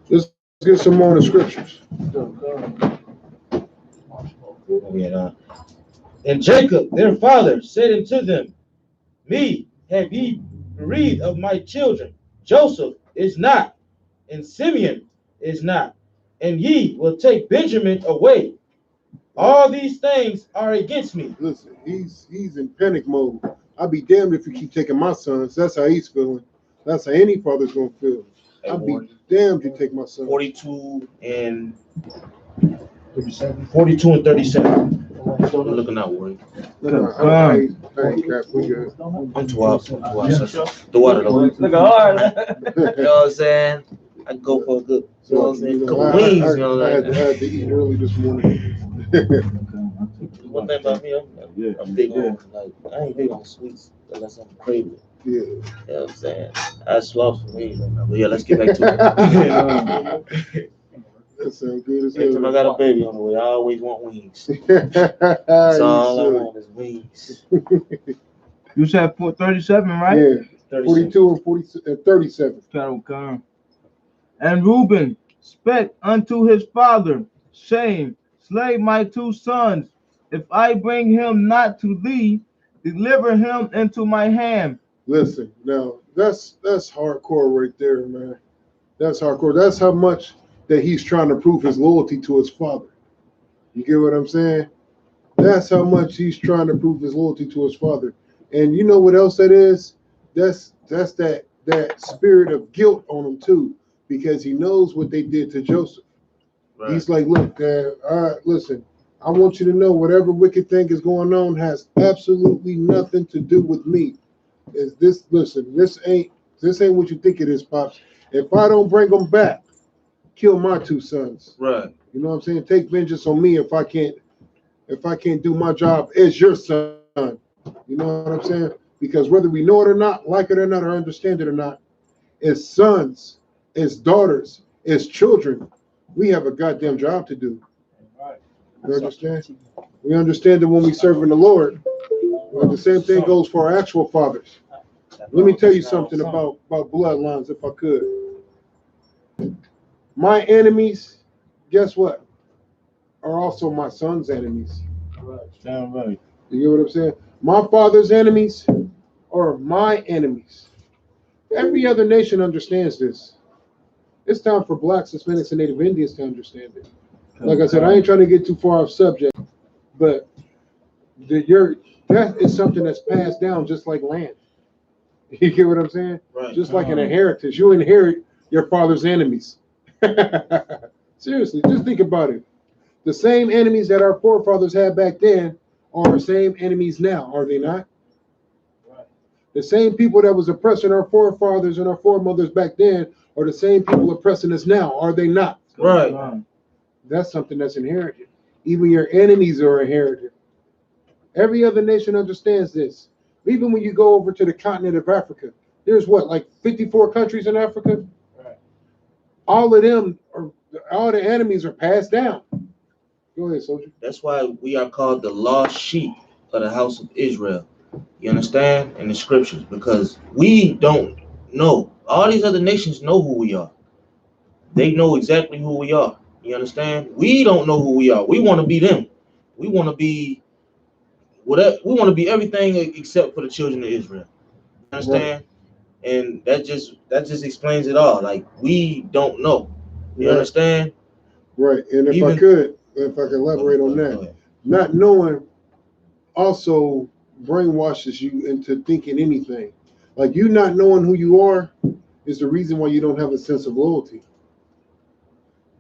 Let's get some more of the scriptures.
And Jacob, their father, said unto them, Me have ye bereaved of my children. Joseph is not, and Simeon is not, and ye will take Benjamin away. All these things are against me.
Listen, he's in panic mode. I'll be damned if you keep taking my sons. That's how he's feeling. That's how any father's gonna feel. I'll be damned if you take my sons.
42 and 37. I'm looking out, Warren.
We good.
I'm too out. The water, though. Look hard. You know what I'm saying? I go for a good, you know what I'm saying? Couple wings, you know.
I had to eat early this morning.
One thing about me, I'm big on, like, I ain't big on sweets unless I'm craving.
Yeah.
You know what I'm saying? That's swap for me. But yeah, let's get back to it.
That sounds good as
Every time I
hell.
got a baby on the way, I always want wings. That's all I want is wings.
You said 37, right?
Yeah. 42 and 37.
Okay. And Reuben spake unto his father, saying, Slay my 2 sons. If I bring him not to thee, deliver him into my hand.
Listen, now that's hardcore right there, man. That's hardcore. That's how much that he's trying to prove his loyalty to his father. You get what I'm saying? That's how much he's trying to prove his loyalty to his father. And you know what else that is? That's that spirit of guilt on him too, because he knows what they did to Joseph. Right. He's like, look, listen, I want you to know whatever wicked thing is going on has absolutely nothing to do with me. This ain't what you think it is, Pops. If I don't bring them back, kill my 2 sons. Right. You know what I'm saying? Take vengeance on me if I can't do my job as your son. You know what I'm saying? Because whether we know it or not, like it or not, or understand it or not, as sons, as daughters, as children, we have a goddamn job to do. You understand? We understand that when we serve in the Lord, well, the same thing goes for our actual fathers. Let me tell you something about bloodlines, if I could. My enemies, guess what? Are also my son's enemies.
Sound right.
You get what I'm saying? My father's enemies are my enemies. Every other nation understands this. It's time for blacks, Hispanics, and Native Indians to understand it. Like I said, I ain't trying to get too far off subject, but that is something that's passed down just like land. You get what I'm saying?
Right.
Just like an inheritance. You inherit your father's enemies. Seriously, just think about it. The same enemies that our forefathers had back then are the same enemies now, are they not?
Right.
The same people that was oppressing our forefathers and our foremothers back then are the same people oppressing us now, are they not?
Right.
That's something that's inherited. Even your enemies are inherited. Every other nation understands this. Even when you go over to the continent of Africa, there's what, like 54 countries in Africa?
Right.
All of them, all the enemies are passed down. Go ahead, soldier.
That's why we are called the lost sheep of the house of Israel. You understand? In the scriptures, because we don't know. All these other nations know who we are. They know exactly who we are. You understand? We don't know who we are. We want to be them. We want to be whatever. We want to be everything except for the children of Israel. You understand? Right. And that just explains it all. Like, we don't know. You understand?
Right. And if I could elaborate on that, not knowing also brainwashes you into thinking anything. Like, you not knowing who you are is the reason why you don't have a sense of loyalty.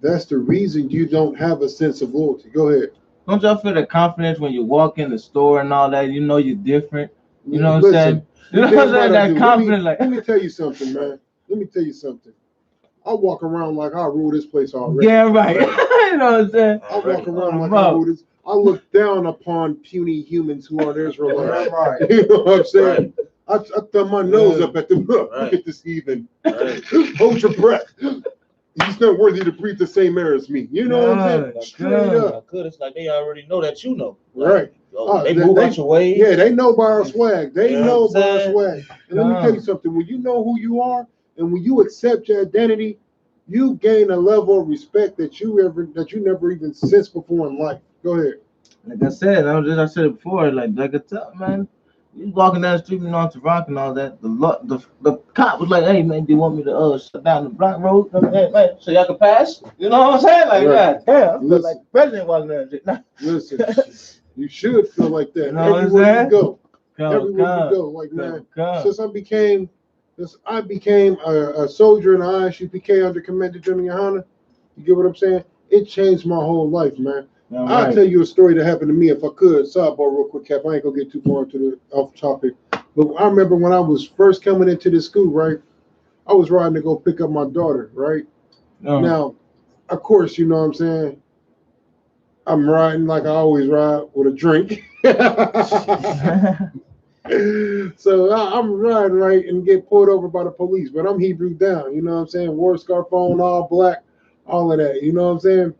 That's the reason you don't have a sense of loyalty. Go ahead.
Don't y'all feel the confidence when you walk in the store and all that? You know you're different. You know what I'm saying? You know what I'm saying? That confidence.
Let me tell you something, man. Let me tell you something. I walk around like I rule this place already.
Yeah, right. You know what I'm saying?
I walk around like I rule this. I look down upon puny humans who are Israelites.
Right.
You know what I'm saying? I thumb my nose up at them. Look at this heathen. Hold your breath. He's not worthy to breathe the same air as me. You know what I'm saying? Straight up.
It's like they already know that you know.
Right.
They move out your way.
Yeah, they know by our swag. They know by our swag. And let me tell you something. When you know who you are and when you accept your identity, you gain a level of respect that you never even sensed before in life. Go ahead.
Like I said, I said it before. Like I tell, man. You walking down the street, you know, to rock and all that. The cop was like, "Hey, man, do you want me to shut down the block road? Hey, so y'all can pass?" You know what I'm saying? Like that. Damn, I feel like the president walking down the street.
Listen, you should feel like that.
You know
everywhere you go. Everywhere you go. Like, man, since I became a soldier in the I.S.U.P.K. under Commander GEN.YAHANNA, you get what I'm saying? It changed my whole life, man.
Right.
I'll tell you a story that happened to me if I could. Sidebar real quick, Cap. I ain't gonna get too far into the off topic. But I remember when I was first coming into this school, right? I was riding to go pick up my daughter, right? Now, of course, you know what I'm saying? I'm riding like I always ride with a drink. So I'm riding, right, and get pulled over by the police. But I'm Hebrew down, you know what I'm saying? War scarf on, all black, all of that, you know what I'm saying?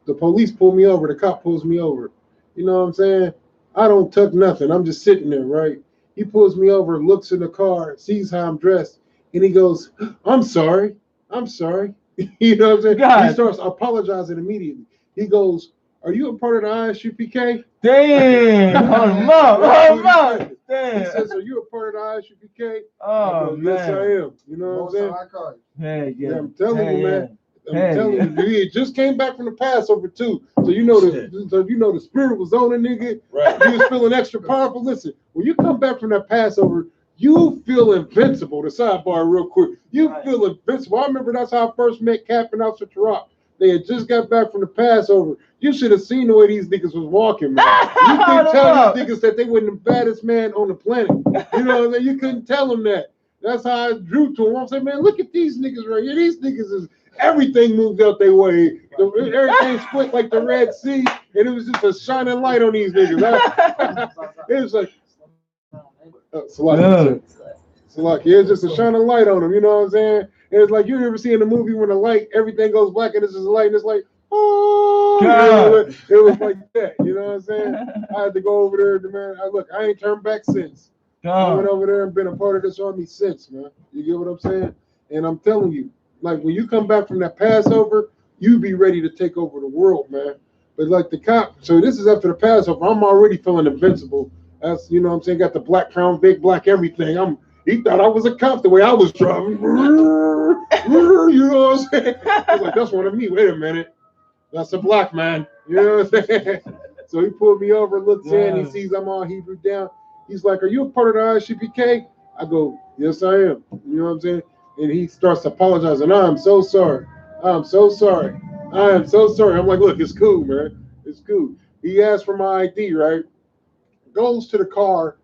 The police pull me over. The cop pulls me over. You know what I'm saying? I don't tuck nothing. I'm just sitting there, right? He pulls me over, looks in the car, sees how I'm dressed, and he goes, I'm sorry. You know what I'm saying?
God.
He starts apologizing immediately. He goes, are you a part of the I.S.U.P.K?
Damn. Hold him up. Damn.
He says, are you a part of the I.S.U.P.K?
Oh, man.
Yes, I am. You know what I'm saying? Yeah, I'm telling you, man. I'm telling you, he just came back from the Passover too, so you know the spirit was on a nigga.
Right.
He was feeling extra powerful. Listen, when you come back from that Passover, you feel invincible. The sidebar, real quick, you feel invincible. I remember that's how I first met Cap and Isupk Indianapolis. They had just got back from the Passover. You should have seen the way these niggas was walking, man. You couldn't tell these niggas that they were the baddest man on the planet. You know what I mean? You couldn't tell them that. That's how I drew to them. I'm saying, man, look at these niggas right here. These niggas is. Everything moved out their way. Everything split like the Red Sea, and it was just a shining light on these niggas. It was like, Salaki. It's just a shining light on them. You know what I'm saying? It's like you ever see in the movie when the light, everything goes black, and it's just a light, and it's like, oh, it was like that. You know what I'm saying? I had to go over there, man. I ain't turned back since. I went over there and been a part of this army since, man. You get what I'm saying? And I'm telling you. Like when you come back from that Passover, you be ready to take over the world, man. But like the cop, so this is after the Passover. I'm already feeling invincible. That's, you know what I'm saying, got the black crown, big black everything. He thought I was a cop the way I was driving. You know what I'm saying? I was like, that's one of me. Wait a minute, that's a black man. You know what I'm saying? So he pulled me over, looks in, he sees I'm all Hebrew down. He's like, "Are you a part of the I.S.U.P.K?" I go, "Yes, I am." You know what I'm saying? And he starts apologizing. "I'm so sorry. I'm so sorry. I am so sorry." I'm like, "Look, it's cool, man. It's cool." He asked for my ID, right? Goes to the car,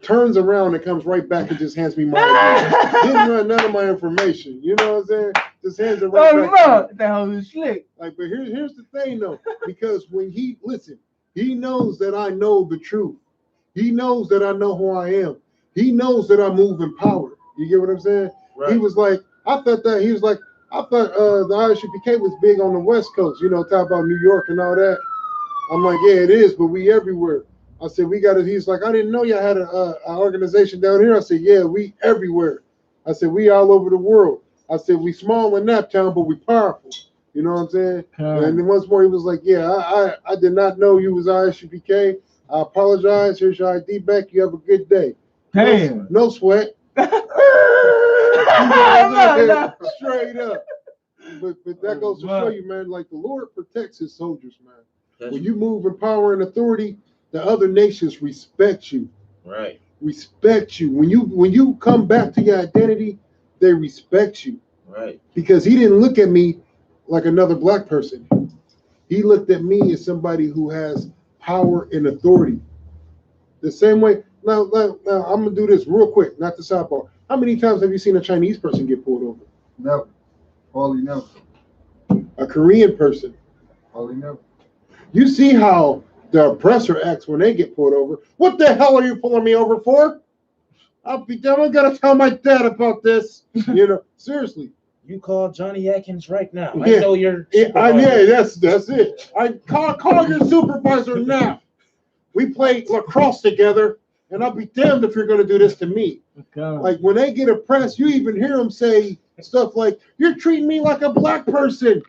turns around and comes right back and just hands me my ID. Didn't run none of my information. You know what I'm saying? Just hands it right back.
No, that was slick.
Like, but here's the thing though, because when he knows that I know the truth. He knows that I know who I am. He knows that I move in power. You get what I'm saying? Right. He was like, I thought the I.S.U.P.K was big on the West Coast, you know, talk about New York and all that. I'm like, yeah, it is, but we everywhere. I said, we got it. He's like, I didn't know y'all had an organization down here. I said, yeah, we everywhere. I said, we all over the world. I said, we small in Naptown, but we powerful. You know what I'm saying? And then once more, he was like, yeah, I did not know you was I.S.U.P.K. I apologize. Here's your ID back. You have a good day.
Damn.
No sweat. Straight up. But that goes to show you, man, like the Lord protects his soldiers, man. When you move in power and authority, the other nations respect you.
Right.
Respect you. When you come back to your identity, they respect you.
Right.
Because he didn't look at me like another black person. He looked at me as somebody who has power and authority. The same way. Now I'm gonna do this real quick, not the sidebar. How many times have you seen a Chinese person get pulled over?
Never. Probably never.
A Korean person?
Probably never.
You see how the oppressor acts when they get pulled over. What the hell are you pulling me over for? I'm gonna tell my dad about this. You know, seriously.
You call Johnny Atkins right now.
Yeah.
I know your
that's it. I call your supervisor now. We played lacrosse together, and I'll be damned if you're gonna do this to me. Like when they get oppressed, you even hear them say stuff like, "You're treating me like a black person.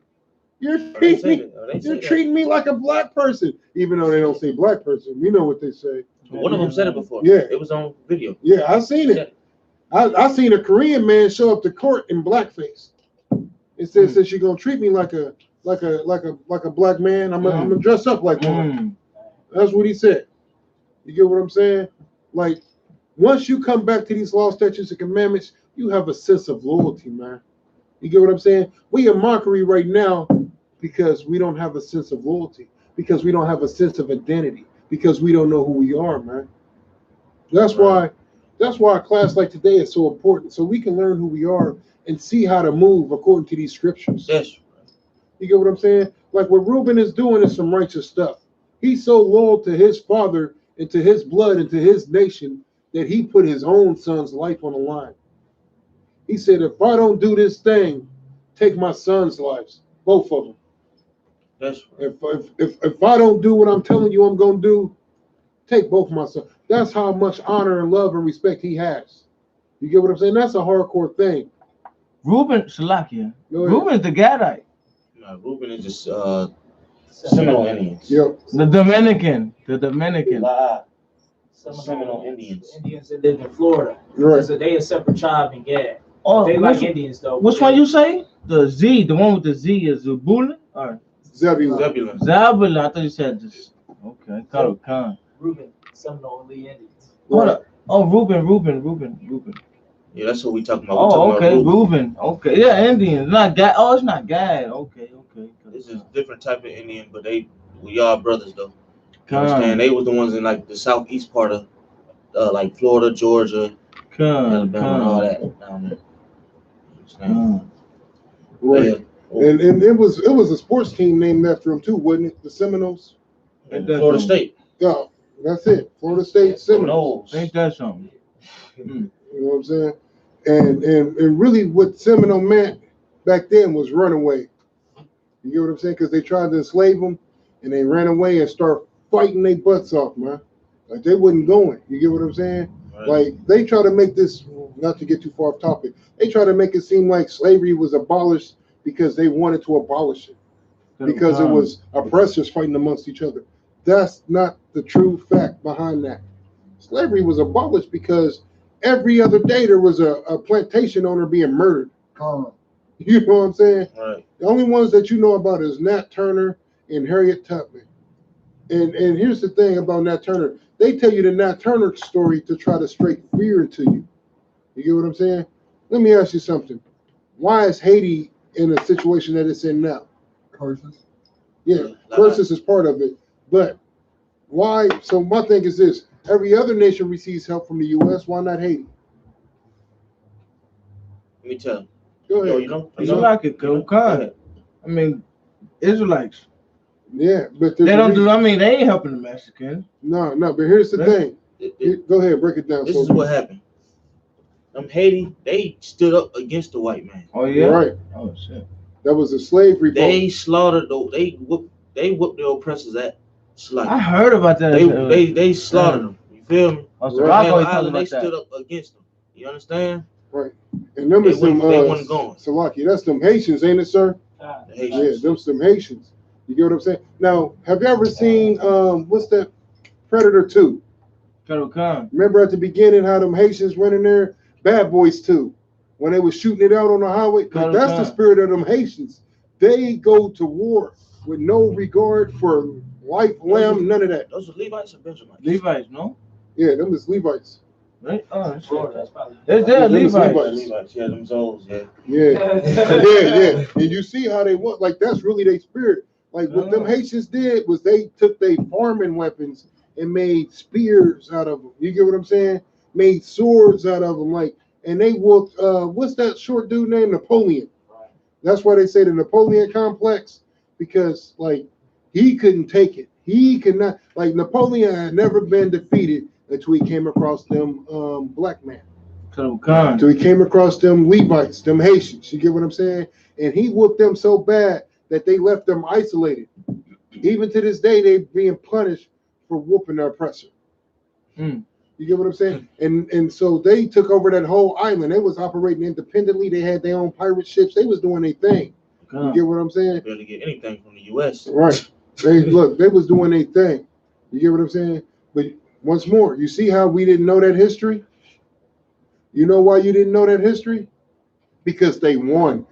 You're treating me like a black person," even though they don't say black person. You know what they say.
One of them said it before.
Yeah,
it was on video.
Yeah, I seen it. I seen a Korean man show up to court in blackface. It says you're gonna treat me like a black man. I'm gonna dress up like one. That's what he said. You get what I'm saying? Like, once you come back to these laws, statutes, and commandments, you have a sense of loyalty, man. You get what I'm saying? We in mockery right now because we don't have a sense of loyalty, because we don't have a sense of identity, because we don't know who we are, man. That's why a class like today is so important, so we can learn who we are and see how to move according to these scriptures.
Yes.
You get what I'm saying? Like what Reuben is doing is some righteous stuff. He's so loyal to his father and to his blood and to his nation that he put his own son's life on the line. He said, if I don't do this thing, take my son's lives, both of them.
That's
right. If I don't do what I'm telling you I'm going to do, take both my sons. That's how much honor and love and respect he has. You get what I'm saying? That's a hardcore thing.
Reuben, Shalakia. Reuben's the Gadite.
No, Reuben is just Seminole Indians.
Yep.
The Dominican.
Seminole Indians.
Indians that live in Florida.
Right.
So they a separate tribe in Gad.
Oh,
they like Indians though.
Which one you say? The Z, the one with the Z is Zebulun or
Zebulun.
Zebulun. I thought you said this. Okay, Khan.
Reuben, Seminole Indians.
Hold up.
Oh, Reuben.
Yeah, that's what we talking about.
Oh, okay, Reuben. Okay, yeah, Indians. Not Gad. Oh, it's not Gad. Okay.
This is a different type of Indian, but we are brothers though. You understand? They was the ones in like the southeast part of like Florida, Georgia, Alabama, and all that down there.
Right. Yeah. And it was a sports team named after them too, wasn't it? The Seminoles.
And Florida State.
Yeah, that's it. Florida State Seminoles.
Ain't that something?
You know what I'm saying? And really, what Seminole meant back then was runaway. You get what I'm saying? Because they tried to enslave them, and they ran away and start fighting their butts off, man. Like they wasn't going. You get what I'm saying? Right. Like they try to make this, not to get too far off topic, they try to make it seem like slavery was abolished because they wanted to abolish it, because it was oppressors fighting amongst each other. That's not the true fact behind that. Slavery was abolished because every other day there was a plantation owner being murdered. You know what I'm saying?
Right.
The only ones that you know about is Nat Turner and Harriet Tubman. And here's the thing about Nat Turner. They tell you the Nat Turner story to try to straight fear into you. You get what I'm saying? Let me ask you something. Why is Haiti in the situation that it's in now?
Curses.
Yeah, curses is part of it. But why? So my thing is this. Every other nation receives help from the U.S. Why not Haiti?
Let me tell you.
Go ahead.
Yo, you know,
It's like it,
go
Khan.
ahead.
I mean, Israelites.
Yeah, but
They don't do. I mean, they ain't helping the Mexicans.
No, but here's the thing. Go ahead, break it down.
This is what happened. Haiti, they stood up against the white man.
Oh yeah.
Right.
Oh shit.
That was a slave revolt.
They slaughtered they whooped the oppressors at slavery.
I heard about that.
They slaughtered them. You feel me?
Oh, so right.
They stood up against them. You understand?
Right. And them is them Salaki, that's them Haitians, ain't it, sir?
The Haitians.
Yeah, them Haitians. You get what I'm saying? Now, have you ever seen what's that? Predator 2? Remember at the beginning how them Haitians went in there? Bad Boys 2. When they was shooting it out on the highway. That's the spirit of them Haitians. They go to war with no regard for life, lamb, none of that.
Those are Levites or Benjamites?
Levites, no?
Yeah, them is Levites.
Right? Oh,
Florida, that's probably.
They're Levites.
Levites, yeah, them souls, yeah.
Yeah. And you see how they want, like that's really their spirit. Like what them Haitians did was they took their farming weapons and made spears out of them. You get what I'm saying? Made swords out of them, like, and they whooped. What's that short dude named Napoleon? That's why they say the Napoleon complex, because like he couldn't take it. He could not. Like Napoleon had never been defeated until he came across them black man. Until he came across them Levites, them Haitians. You get what I'm saying? And he whooped them so bad that they left them isolated. Even to this day, they being punished for whooping the oppressor. You get what I'm saying? And so they took over that whole island. They was operating independently. They had their own pirate ships. They was doing their thing. You get what I'm saying?
Barely get anything from the U.S.
Right. They was doing their thing. You get what I'm saying? But once more, you see how we didn't know that history? You know why you didn't know that history? Because they won.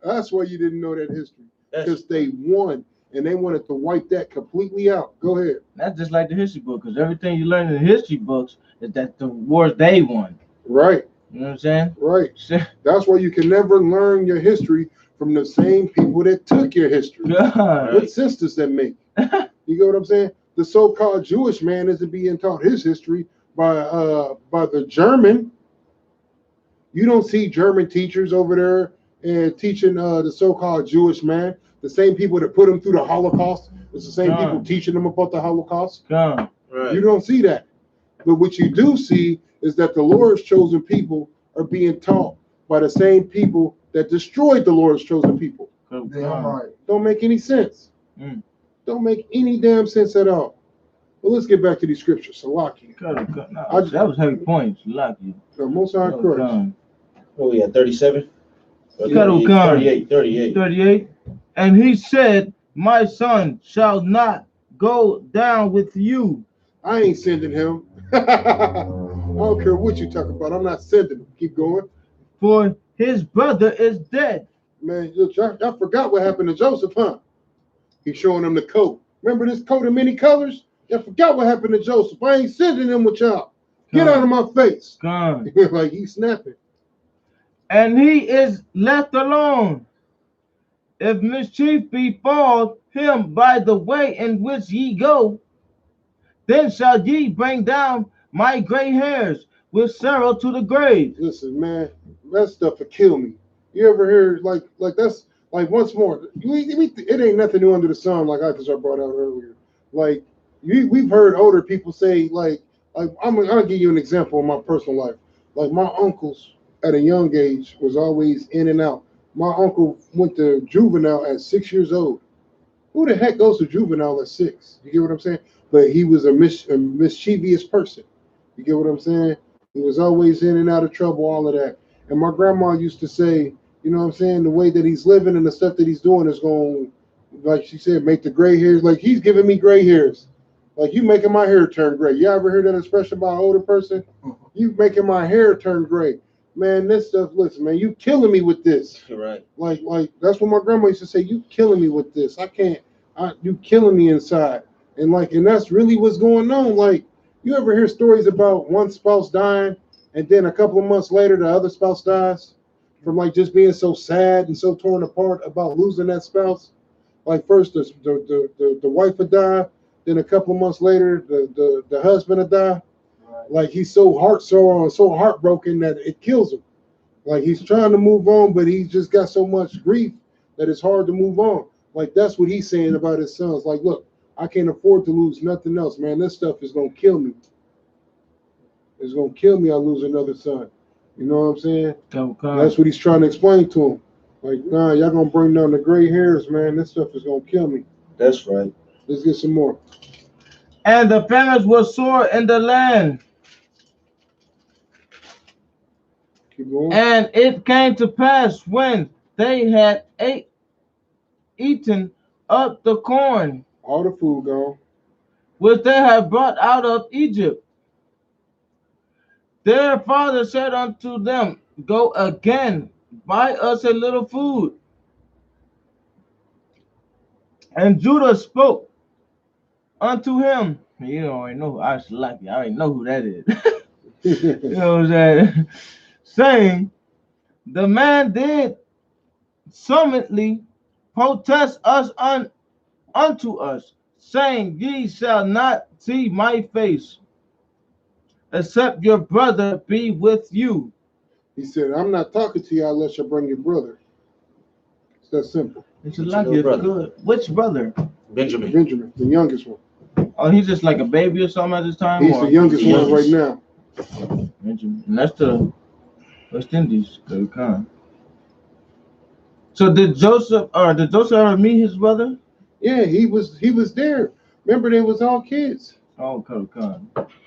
That's why you didn't know that history. Because they won. And they wanted to wipe that completely out. Go ahead.
That's just like the history book, because everything you learn in the history books is that the wars they won.
Right.
You know what I'm saying?
Right. That's why you can never learn your history from the same people that took your history. What sense does that make? You get what I'm saying? The so-called Jewish man isn't being taught his history by the German. You don't see German teachers over there and teaching the so-called Jewish man. The same people that put him through the Holocaust. It's the same people teaching them about the Holocaust.
Right.
You don't see that. But what you do see is that the Lord's chosen people are being taught by the same people that destroyed the Lord's chosen people. Don't make any sense. Don't make any damn sense at all. Well, let's get back to these scriptures. Salaki.
That was heavy points. Salaki.
The Most High Christ.
Oh, yeah, 37?
38. And he said, my son shall not go down with you.
I ain't sending him. I don't care what you talk about. I'm not sending him. Keep going.
For his brother is dead.
Man, I forgot what happened to Joseph, huh? He's showing him the coat. Remember this coat in many colors? I forgot what happened to Joseph. I ain't sending him with y'all. Get out of my face. Like he's snapping.
And he is left alone. If mischief befall him by the way in which ye go, then shall ye bring down my gray hairs with sorrow to the grave.
Listen, man, that stuff will kill me. You ever hear like that's like once more? It ain't nothing new under the sun, like I brought out earlier. Like we've heard older people say like I'm gonna give you an example of my personal life. Like my uncles at a young age was always in and out. My uncle went to juvenile at 6 years old. Who the heck goes to juvenile at 6? You get what I'm saying? But he was a mischievous person. You get what I'm saying? He was always in and out of trouble, all of that. And my grandma used to say, you know what I'm saying, the way that he's living and the stuff that he's doing is going, like she said, make the gray hairs. Like he's giving me gray hairs. Like you making my hair turn gray. You ever heard that expression by an older person? You making my hair turn gray. Man, this stuff, listen, man, you killing me with this.
Right.
Like that's what my grandma used to say, you killing me with this. I can't You killing me inside. And that's really what's going on. Like, you ever hear stories about one spouse dying and then a couple of months later the other spouse dies from like just being so sad and so torn apart about losing that spouse? Like first the wife would die, then a couple of months later the husband would die. Like he's so heartbroken that it kills him. Like he's trying to move on, but he's just got so much grief that it's hard to move on. Like that's what he's saying about his sons. Like, look, I can't afford to lose nothing else, man. This stuff is gonna kill me. It's gonna kill me. I lose another son. You know what I'm saying? That's what he's trying to explain to him. Like, nah, y'all gonna bring down the gray hairs, man. This stuff is gonna kill me.
That's right.
Let's get some more.
And the famines were sore in the land.
Keep going.
And it came to pass when they had eaten up the corn,
All the food gone.
which they had brought out of Egypt, their father said unto them, Go again, buy us a little food. And Judah spoke unto him. You already know I already know who that is. You know what I'm saying? Saying, the man did solemnly protest us unto us, saying, Ye shall not see my face, except your brother be with you.
He said, I'm not talking to you unless you bring your brother. It's that simple.
It's like your good. Which brother?
Benjamin.
Benjamin, the youngest one.
Oh, he's just like a baby or something at this time?
He's the youngest one right now.
Benjamin. And that's the West Indies. So did Joseph ever meet his brother?
Yeah, he was there. Remember, they was all kids.
Oh, okay.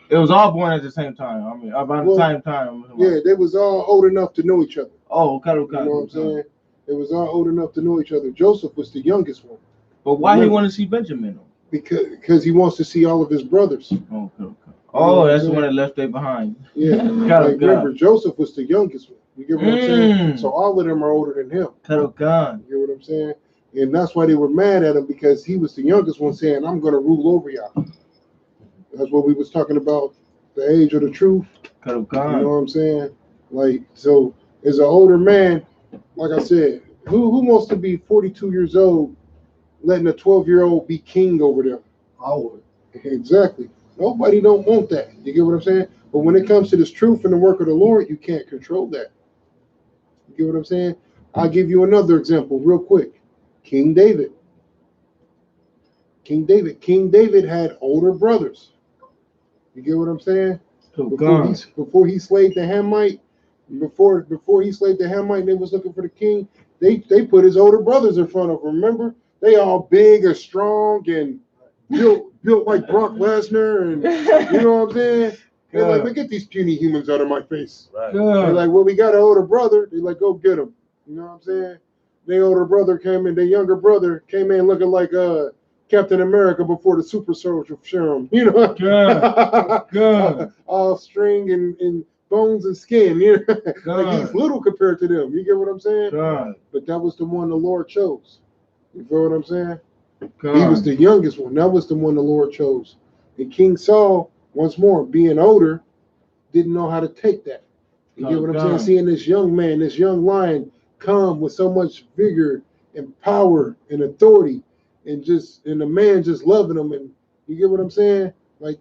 It was all born at the same time. I mean, about the same time.
Yeah, they was all old enough to know each other.
Oh, okay.
You know what I'm saying? They was all old enough to know each other. Joseph was the youngest one.
But why he want to see Benjamin?
Because he wants to see all of his brothers.
Oh, okay. Oh, that's the one that left they behind.
Yeah. Like, remember, Joseph was the youngest one. You get what I'm saying? So all of them are older than him. You get what I'm saying? And that's why they were mad at him, because he was the youngest one saying, I'm going to rule over y'all. That's what we was talking about, the age of the truth. You know what I'm saying? Like, so as an older man, like I said, who wants to be 42 years old letting a 12-year-old be king over them?
I would.
Exactly. Nobody don't want that. You get what I'm saying? But when it comes to this truth and the work of the Lord, you can't control that. You get what I'm saying? I'll give you another example real quick. King David. King David had older brothers. You get what I'm saying? Before he slayed the Hamite, before he slayed the Hamite and they was looking for the king, they put his older brothers in front of him. Remember? They all big and strong and built like Brock Lesnar, and you know what I'm saying? They're like, get these puny humans out of my face.
Right.
They're like, well, we got an older brother. They're like, go get him. You know what I'm saying? Their older brother came in, their younger brother came in looking like Captain America before the super soldier serum. You know? All string and bones and skin. You know? Like he's little compared to them. You get what I'm saying? But that was the one the Lord chose. You feel what I'm saying? He was the youngest one. That was the one the Lord chose. And King Saul, once more, being older, didn't know how to take that. You get what I'm saying? Seeing this young man, this young lion come with so much vigor and power and authority, and the man just loving him, and you get what I'm saying? Like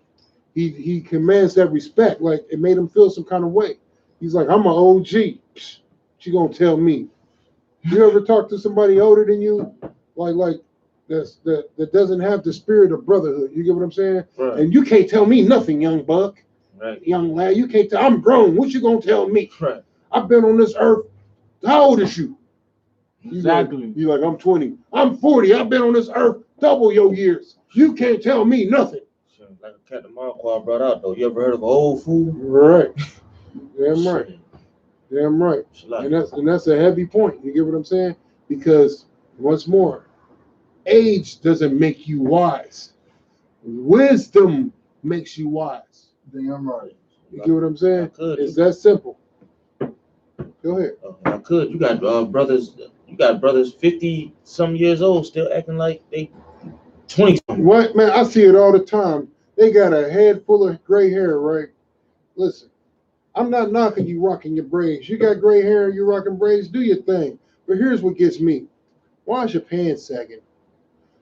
he commands that respect. Like it made him feel some kind of way. He's like, I'm an OG. Psh, she gonna tell me. You ever talk to somebody older than you, like that doesn't have the spirit of brotherhood? You get what I'm saying?
Right. And
you can't tell me nothing, young buck.
right.
Young lad, you can't tell. I'm grown. What you gonna tell me?
Right.
I've been on this earth. How old is you?
Exactly.
You're like, I'm 20. I'm 40. I've been on this earth double your years. You can't tell me nothing.
Like Captain Marquardt brought out, though. You ever heard of an old fool?
Right. Damn right. Damn right. And that's a heavy point. You get what I'm saying? Because once more, age doesn't make you wise. Wisdom makes you wise.
Damn right.
You get what I'm saying? It's that simple. Go ahead.
I could. You got brothers. You got brothers 50 some years old still acting like they 20.
What, man? I see it all the time. They got a head full of gray hair, right? Listen, I'm not knocking you rocking your braids. You got gray hair, you rocking braids, do your thing. But here's what gets me. Why is your pants sagging?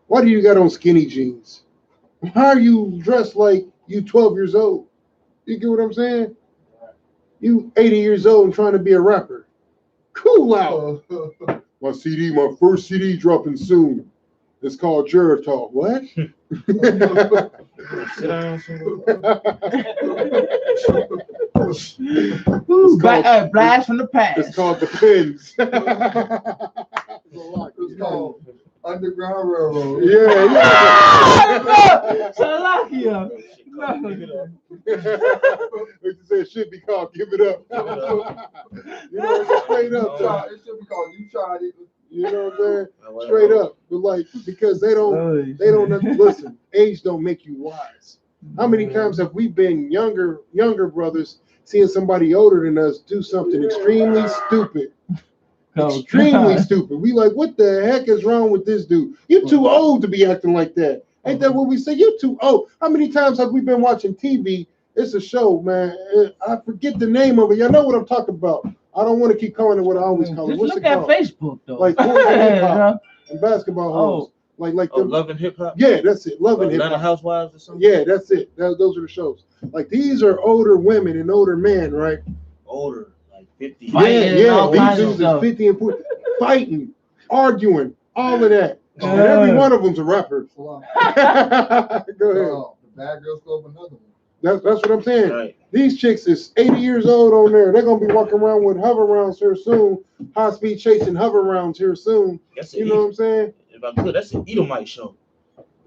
Why do you got on skinny jeans? Why are you dressed like you 12 years old? You get what I'm saying? You 80 years old and trying to be a rapper. Cool out. My first CD dropping soon. It's called Geritol. What?
Sit down
Blast from the past.
It's called The Pins.
It's called Underground Railroad.
Yeah.
Salakia.
It said should be called Give It Up. You know, straight up.
It should be called You Tried It.
You know what I'm saying? Straight up. But like, because they don't listen, age don't make you wise. How many times have we been younger brothers seeing somebody older than us do something extremely stupid? Extremely stupid. We like, what the heck is wrong with this dude? You're too old to be acting like that. Ain't that what we say? You're too old. How many times have we been watching TV? It's a show, man. I forget the name of it. Y'all know what I'm talking about. I don't want to keep calling it what I always call it. What's
Look
it called?
at Facebook though.
Like hip hop and basketball hoes. Like
Love and Hip Hop.
Yeah, that's it. Love and Hip
Atlanta
Hop.
Housewives or something.
Yeah, that's it. Those are the shows. Like these are older women and older men, right?
Older, like 50.
Yeah. These dudes is 50 and 40, fighting, arguing, all of that. And every one of them's a rapper. Go ahead.
The Bad Girls Club, another one.
That's what I'm saying.
Right.
These chicks is 80 years old on there. They're gonna be walking around with hover rounds here soon. High speed chasing hover rounds here soon. You know what I'm saying?
If I could, that's an Edomite show.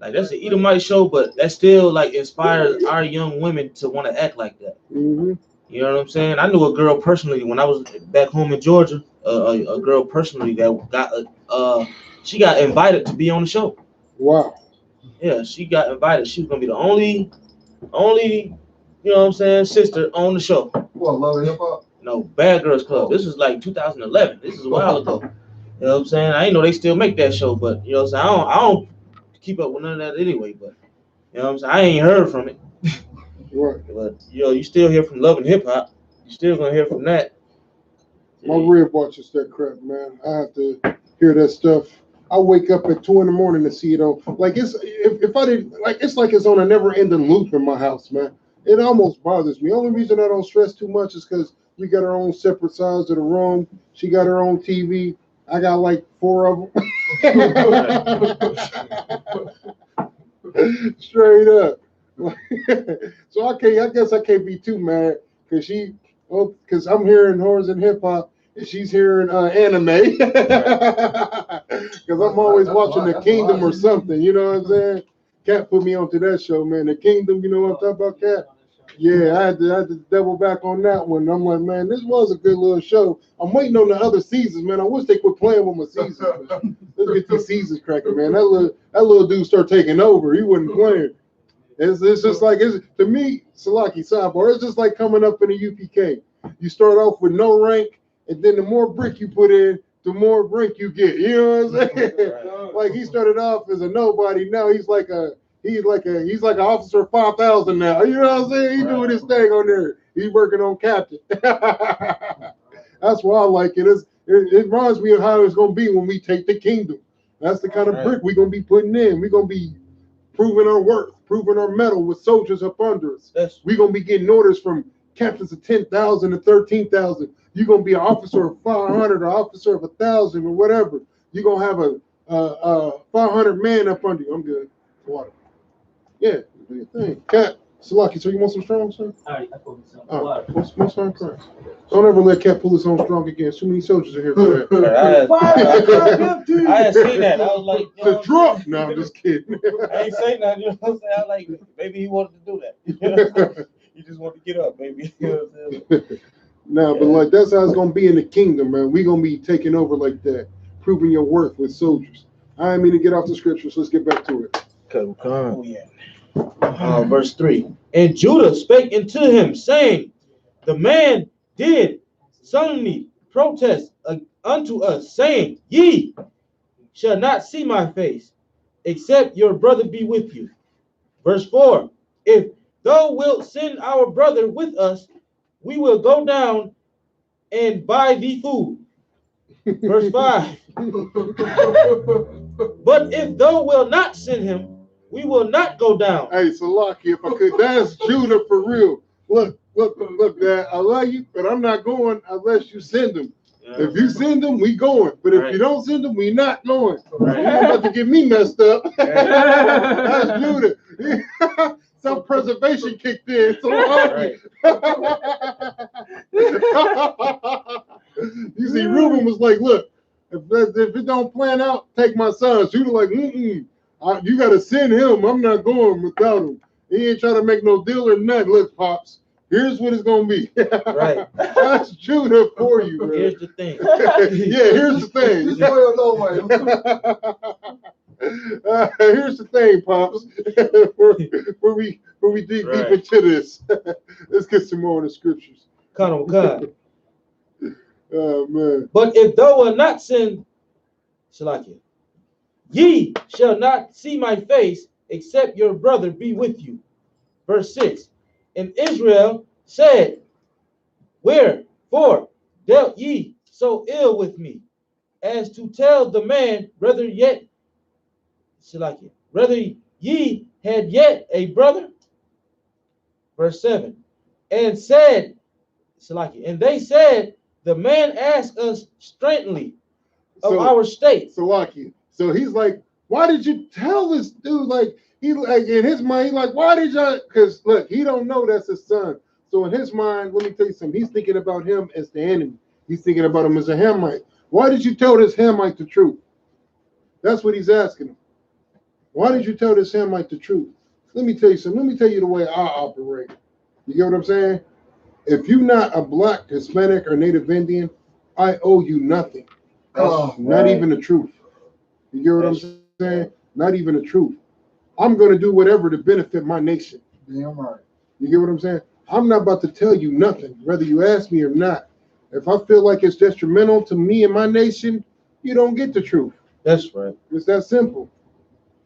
Like that's an Edomite show, but that still like inspires our young women to want to act like that.
Mm-hmm.
You know what I'm saying? I knew a girl personally when I was back home in Georgia. A girl personally that got she got invited to be on the show.
Wow.
Yeah, she got invited. She was gonna be the only, you know what I'm saying, sister on the show.
What, Love and Hip Hop?
No, Bad Girls Club. This was like 2011. This is a while ago. You know what I'm saying? I didn't know they still make that show, but you know what I'm saying? I don't keep up with none of that anyway, but you know what I'm saying? I ain't heard from it.
Right.
But you still hear from Love and Hip Hop. You still gonna hear from that.
My rib watches that crap, man. I have to hear that stuff. I wake up at 2 a.m. to see it on. Like it's if I didn't like it's like it's on a never-ending loop in my house, man. It almost bothers me. Only reason I don't stress too much is because we got our own separate sides of the room. She got her own TV. I got like 4 of them. Straight up. So I guess I can't be too mad because I'm hearing horrors and hip hop and she's hearing anime. Because I'm always watching The Kingdom or something. You know what I'm saying? Cat put me onto that show, man. The Kingdom. You know what I'm talking about, Cat? Yeah, I had to double back on that one. I'm like, man, this was a good little show. I'm waiting on the other seasons, man. I wish they quit playing with my seasons. Let's get these seasons cracking, man. That little dude start taking over. He wasn't playing. It's just like, to me, Salaki sidebar, it's just like coming up in a UPK. You start off with no rank, and then the more brick you put in, the more rank you get. You know what I'm saying? Like he started off as a nobody. Now he's like an officer of 5,000 now. You know what I'm saying? He's doing his thing on there. He's working on captain. That's why I like it. It reminds me of how it's gonna be when we take the kingdom. That's the kind of brick we're gonna be putting in. We're gonna be proving our worth, proving our mettle with soldiers up under us. We're gonna be getting orders from captains of 10,000 to 13,000. You're gonna be an officer of 500, or officer of 1,000, or whatever. You're gonna have a 500 man up under you. I'm good. Water. Yeah, do your thing. Cat, Salaki, so you want some strong, sir?
All right, I put some water.
What's strong, Christ? Don't ever let Cat pull his own strong again. Too many soldiers are here for that.
I had seen that. I was like,
The drop. No, I'm just kidding.
I ain't saying nothing. You know what I'm saying? I was like, maybe he wanted to do that. You know what I'm saying? He just wanted to get up, maybe. You know what I'm saying?
But like that's how it's gonna be in the kingdom, man. We're gonna be taking over like that, proving your worth with soldiers. I didn't mean to get off the scriptures. Let's get back to it.
Oh, yeah. Verse 3. And Judah spake unto him, saying, the man did suddenly protest unto us, saying, ye shall not see my face. except your brother be with you. Verse 4, if thou wilt send our brother with us, we will go down and buy thee food. Verse 5, but if thou wilt not send him, we will not go down.
Hey, Salaki, if I could, that's Judah for real. Look, Dad, I love you, but I'm not going unless you send him. If you send them, we going. But if you don't send them, we not going. You're about to get me messed up. That's Judah. Self-preservation kicked in. So you see, Reuben was like, look, if it don't plan out, take my sons. Judah like, you got to send him. I'm not going without him. He ain't trying to make no deal or nothing. Look, Pops. Here's what it's gonna be.
Right.
That's Judah for you, bro.
Here's the thing.
Yeah, here's the thing. Here's the thing, Pops. Before we dig deep into this, let's get some more of the scriptures.
Come.
Oh man.
But if thou wilt not send, Shalakia, ye shall not see my face, except your brother be with you. Verse 6. And Israel said, wherefore dealt ye so ill with me, as to tell the man, rather ye had yet a brother? Verse 7. And said, and they said, the man asked us straitly of our state.
So he's like, why did you tell this dude? Like, he like in his mind, he's like, why did y'all? Because look, he don't know that's his son. So in his mind, let me tell you something. He's thinking about him as the enemy. He's thinking about him as a Hamite. Why did you tell this Hamite the truth? That's what he's asking him. Why did you tell this Hamite the truth? Let me tell you something. Let me tell you the way I operate. You get what I'm saying? If you're not a black, Hispanic, or Native Indian, I owe you nothing. Not even the truth. You get what I'm saying? Not even the truth. I'm going to do whatever to benefit my nation.
Damn right.
You get what I'm saying? I'm not about to tell you nothing, whether you ask me or not. If I feel like it's detrimental to me and my nation, you don't get the truth.
That's right.
It's that simple.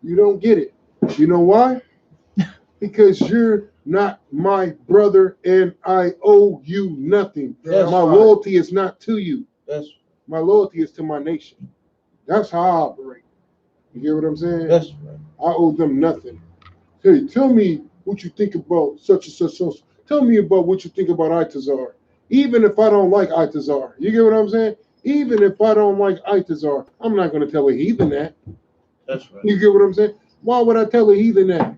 You don't get it. You know why? Because you're not my brother and I owe you nothing.
That's
my
right.
loyalty is not to you.
That's
My loyalty is to my nation. That's how I operate. You get what I'm saying?
right.
I owe them nothing. Hey, tell me what you think about such and such. Tell me about what you think about Itazar. Even if I don't like Itazar. You get what I'm saying? Even if I don't like Itazar, I'm not going to tell a heathen that.
That's right.
You get what I'm saying? Why would I tell a heathen that?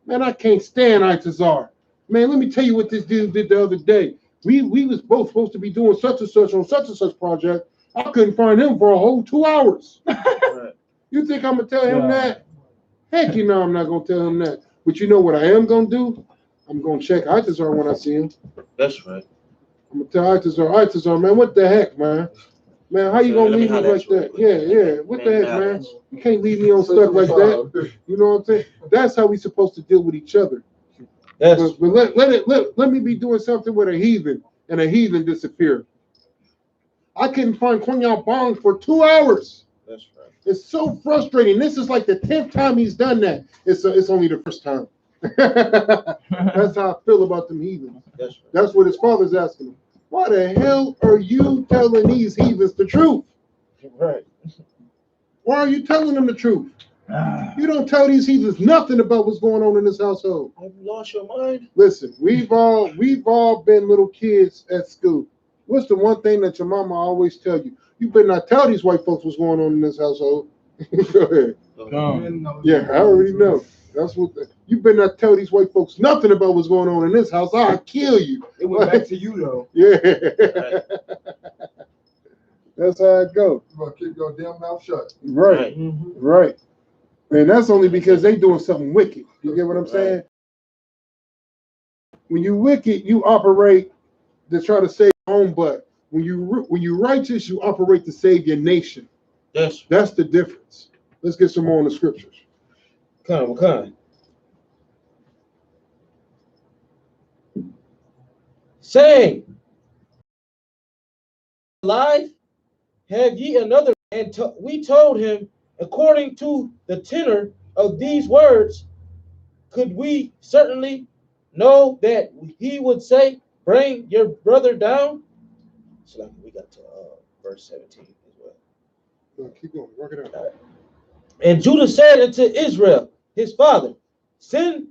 Man, I can't stand Itazar. Man, let me tell you what this dude did the other day. We was both supposed to be doing such and such on such and such project. I couldn't find him for a whole 2 hours.
Right.
You think I'm going to tell him that? Heck, you know I'm not going to tell him that. But you know what I am going to do? I'm going to check Itazar when I see him.
That's right.
I'm going to tell Itazar, man, what the heck, man? Man, how you going to leave me like that? Yeah. What the heck, man? You can't leave me on stuck like that. You know what I'm saying? That's how we supposed to deal with each other. But let me be doing something with a heathen, and a heathen disappear. I couldn't find Kwang Bong for 2 hours.
That's right.
It's so frustrating. This is like the 10th time he's done that. It's only the first time. That's how I feel about them heathens.
That's right.
That's what his father's asking him. Why the hell are you telling these heathens the truth?
Right.
Why are you telling them the truth? You don't tell these heathens nothing about what's going on in this household.
Have you lost your mind?
Listen, we've all been little kids at school. What's the one thing that your mama always tell you? You better not tell these white folks what's going on in this household. Go ahead. Yeah, I already know. That's what you better not tell these white folks nothing about what's going on in this house. I'll kill you.
It went back to you though.
Yeah.
Right.
That's how it goes.
You gonna keep your damn mouth shut.
Right. Right. And that's only because they doing something wicked. You get what I'm saying? When you wicked, you operate to try to save your own butt. When you righteous, you operate to save your nation. That's the difference. Let's get some more on the scriptures.
What kind? Saying, alive, have ye another? And we told him according to the tenor of these words, could we certainly know that he would say, bring your brother down? So we got to verse 17 as well.
No, keep going, work it out.
And Judah said unto Israel, his father, send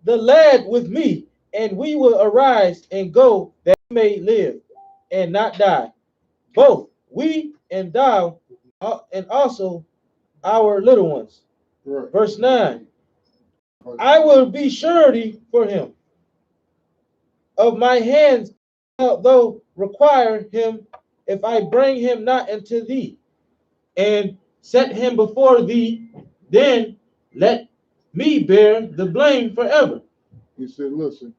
the lad with me, and we will arise and go, that we may live and not die, both we and thou, and also our little ones.
Right.
Verse 9, I will be surety for him. Of my hands though require him, if I bring him not unto thee, and set him before thee, then let me bear the blame forever.
He said, listen,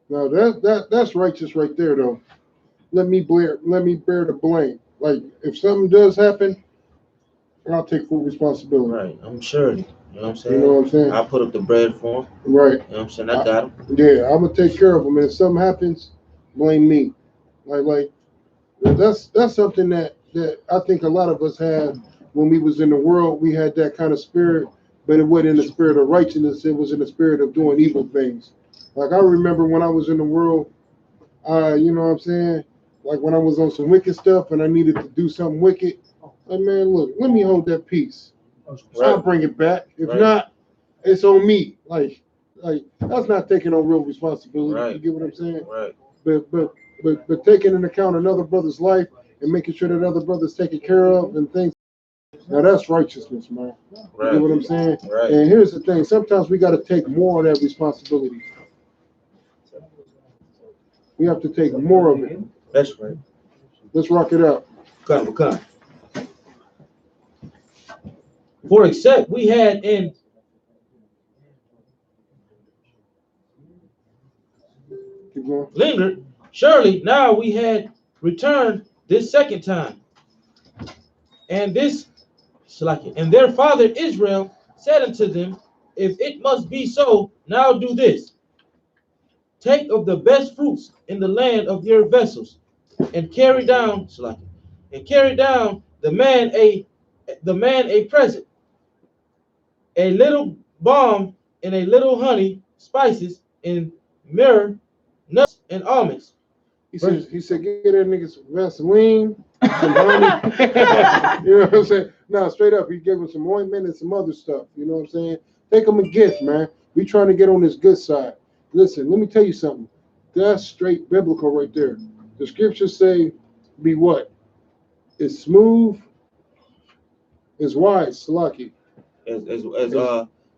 now that's righteous right there though. Let me bear the blame. Like if something does happen, I'll take full responsibility.
Right, I'm sure. You know what I'm saying?
You know what I'm saying?
I'll put up the bread for him.
Right.
You know what I'm saying? I got him.
Yeah, I'm gonna take care of him. And if something happens, blame me. Like that's something that I think a lot of us had when we was in the world. We had that kind of spirit, but it wasn't in the spirit of righteousness. It was in the spirit of doing evil things. Like I remember when I was in the world, you know what I'm saying? Like when I was on some wicked stuff and I needed to do something wicked, like man, look, let me hold that peace.
Right.
I'll bring it back. If
Right.
not, it's on me. Like that's not taking on real responsibility.
Right.
You get what I'm saying?
Right.
But taking into account another brother's life and making sure that other brother's taken care of and things. Now that's righteousness, man.
Right.
You get what I'm saying?
Right.
And here's the thing: sometimes we got to take more of that responsibility. We have to take more of it.
That's right.
Let's rock it out.
Come. For except we had
Keep going.
lingered, surely now we had returned this second time. And their father Israel said unto them, if it must be so, now do this. Take of the best fruits in the land of your vessels, and carry down the man a present, a little balm and a little honey, spices and myrrh, nuts and almonds.
He said, get that nigga some Vaseline, some honey. You know what I'm saying? No, straight up, he gave him some ointment and some other stuff. You know what I'm saying? Take him a gift, man. We trying to get on this good side. Listen, let me tell you something. That's straight biblical right there. The scriptures say, be what? It's smooth, it's wise, Salaki.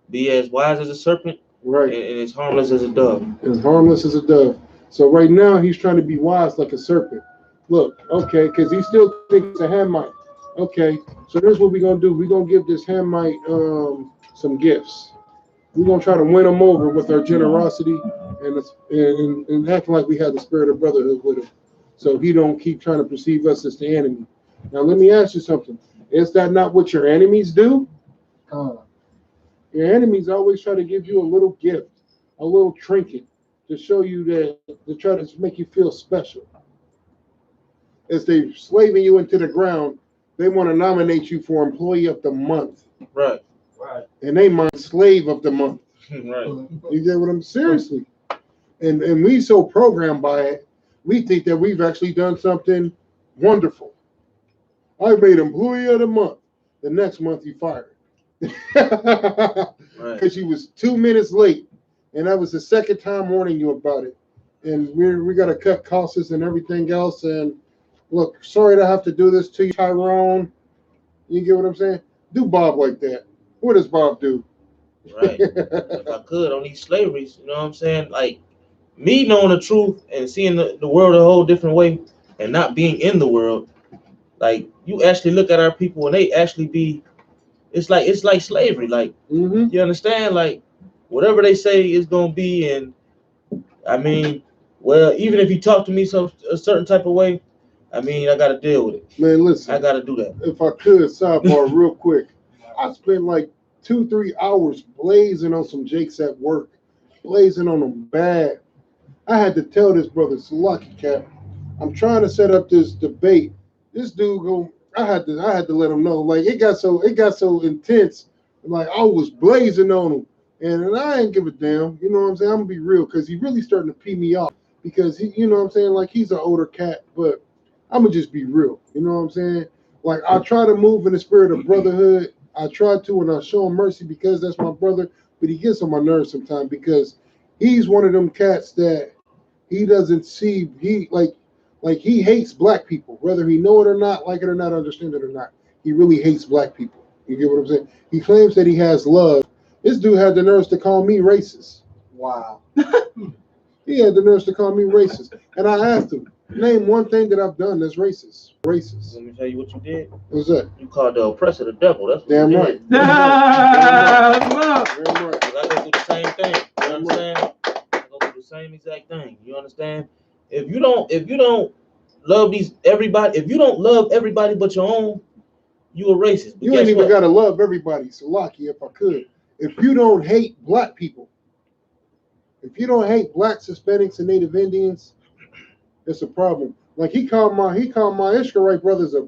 Be as wise as a serpent,
right,
and as harmless as a dove.
As harmless as a dove. So right now he's trying to be wise like a serpent. Look, okay, because he still thinks it's a Hamite. Okay, so here's what we're gonna do. We're gonna give this Hamite some gifts. We're gonna try to win him over with our generosity and acting like we have the spirit of brotherhood with him, so he don't keep trying to perceive us as the enemy. Now let me ask you something. Is that not what your enemies do? Your enemies always try to give you a little gift, a little trinket, to show you that, to try to make you feel special. As they slaving you into the ground, they want to nominate you for Employee of the Month.
Right.
And they mind Slave of the Month.
Right.
You get what I'm seriously? And we so programmed by it, we think that we've actually done something wonderful. I made Employee of the Month. The next month you fired. Because you was 2 minutes late. And that was the second time warning you about it. And we got to cut costs and everything else. And look, sorry to have to do this to you, Tyrone. You get what I'm saying? Do Bob like that. What does Bob do?
Right. If I could, on these slaveries, you know what I'm saying? Like, me knowing the truth and seeing the world a whole different way and not being in the world, like, you actually look at our people and they actually be, it's like slavery. Like, you understand? Like, whatever they say is going to be. And I mean, well, even if you talk to me a certain type of way, I mean, I got to deal with it.
Man, listen.
I got to do that.
If I could, sidebar real quick. I spent like 2-3 hours blazing on some Jakes at work, blazing on them bad. I had to tell this brother, Salaki Cap, I'm trying to set up this debate. This dude go, I had to let him know. Like it got so intense. Like I was blazing on him, and I ain't give a damn. You know what I'm saying? I'm gonna be real, because he really starting to pee me off. Because he, you know what I'm saying? Like he's an older cat, but I'm gonna just be real. You know what I'm saying? Like I try to move in the spirit of brotherhood. I try to, and I show him mercy because that's my brother. But he gets on my nerves sometimes because he's one of them cats that he doesn't see. He like he hates black people, whether he know it or not, like it or not, understand it or not. He really hates black people. You get what I'm saying? He claims that he has love. This dude had the nerves to call me racist.
Wow.
He had the nerves to call me racist. And I asked him, name one thing that I've done that's racist. Racist.
Let me tell you what you did.
What's that?
You called the oppressor the devil. That's what
Damn
you
right.
did.
Damn right.
I go through the same thing. You understand? I go through the same exact thing. You understand? If you don't love everybody, if you don't love everybody but your own, you a racist. But
You ain't even gotta love everybody. So lucky if I could. If you don't hate black people, if you don't hate blacks, Hispanics, and Native Indians, it's a problem. Like he called my Israelite brothers a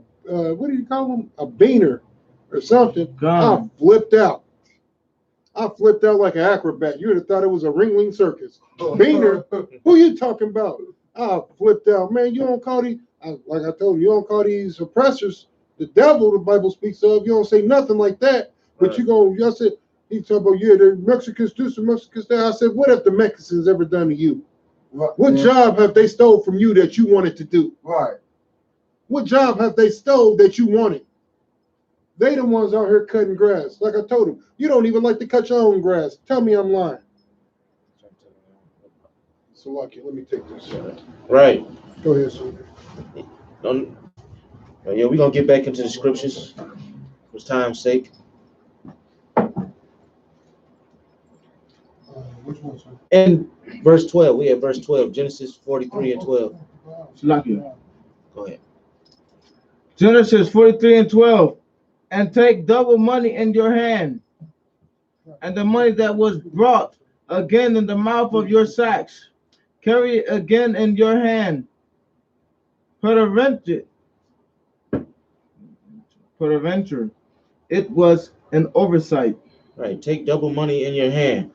what did he call them? A beaner or something. I flipped out. I flipped out like an acrobat. You would have thought it was a ringling circus. Beaner? Who you talking about? I flipped out. Man, you don't call these, like I told you, you don't call these oppressors the devil the Bible speaks of. You don't say nothing like that. But you go, I said, he talking about, yeah, the Mexicans do some Mexicans there. I said, what have the Mexicans ever done to you? What job have they stole from you that you wanted to do?
Right.
What job have they stole that you wanted? They the ones out here cutting grass. Like I told them, you don't even like to cut your own grass. Tell me I'm lying. So lucky, let me take this.
Right.
Go ahead, soldier.
Yeah, we're gonna get back into the scriptures for time's sake.
Which one, sir?
And verse 12, we have verse 12, Genesis 43 and 12. Go ahead.
Genesis 43 and 12. And take double money in your hand, and the money that was brought again in the mouth of your sacks, carry it again in your hand. Peradventure, it was an oversight.
Right, take double money in your hand.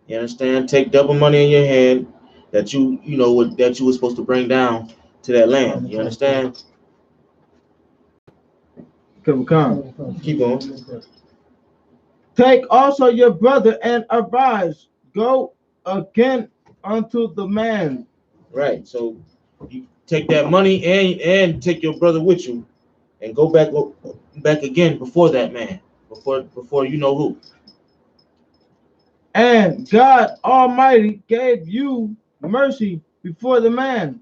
You understand? Take double money in your hand that you were supposed to bring down to that land. You understand?
Keep
on.
Take also your brother and arise, go again unto the man.
Right. So you take that money and take your brother with you, and go back again before that man, before you know who.
And God Almighty gave you mercy before the man,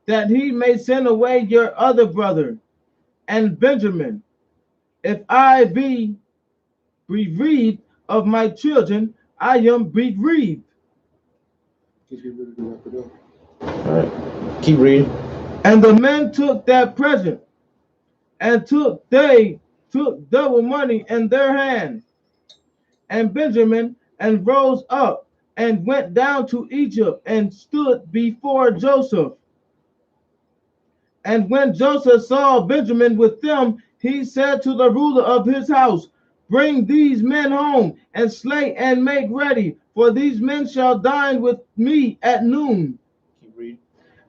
that he may send away your other brother and Benjamin. If I be bereaved of my children, I am bereaved.
Just get ready to wrap it up.
All right. Keep reading.
And the men took that present, and took double money in their hand, and Benjamin, and rose up and went down to Egypt and stood before Joseph. And when Joseph saw Benjamin with them, he said to the ruler of his house, bring these men home, and slay and make ready, for these men shall dine with me at noon.
Keep reading.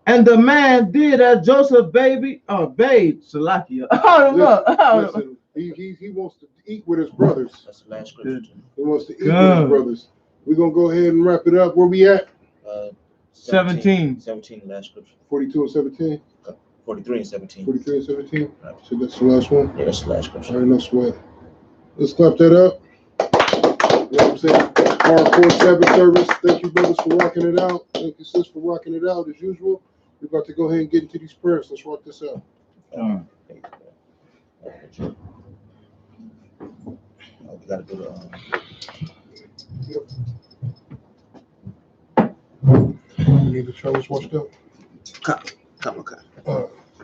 And the man did as Joseph bade Salakia.
Listen, he wants to eat with his brothers.
That's the last scripture.
He wants to eat with his brothers. We're going to go ahead and wrap it up. Where we at?
17, the last scripture.
42 and 17?
43 and 17.
43 and 17?
Right.
So that's the last one?
Yeah, that's the last scripture.
All right, no sweat. Let's clap that up. You know what I'm saying? Hardcore Sabbath service. Thank you, brothers, for rocking it out. Thank you, sis, for rocking it out as usual. We're about to go ahead and get into these prayers. Let's rock this out.
We gotta go to.
You need the trellis washed up?
Come.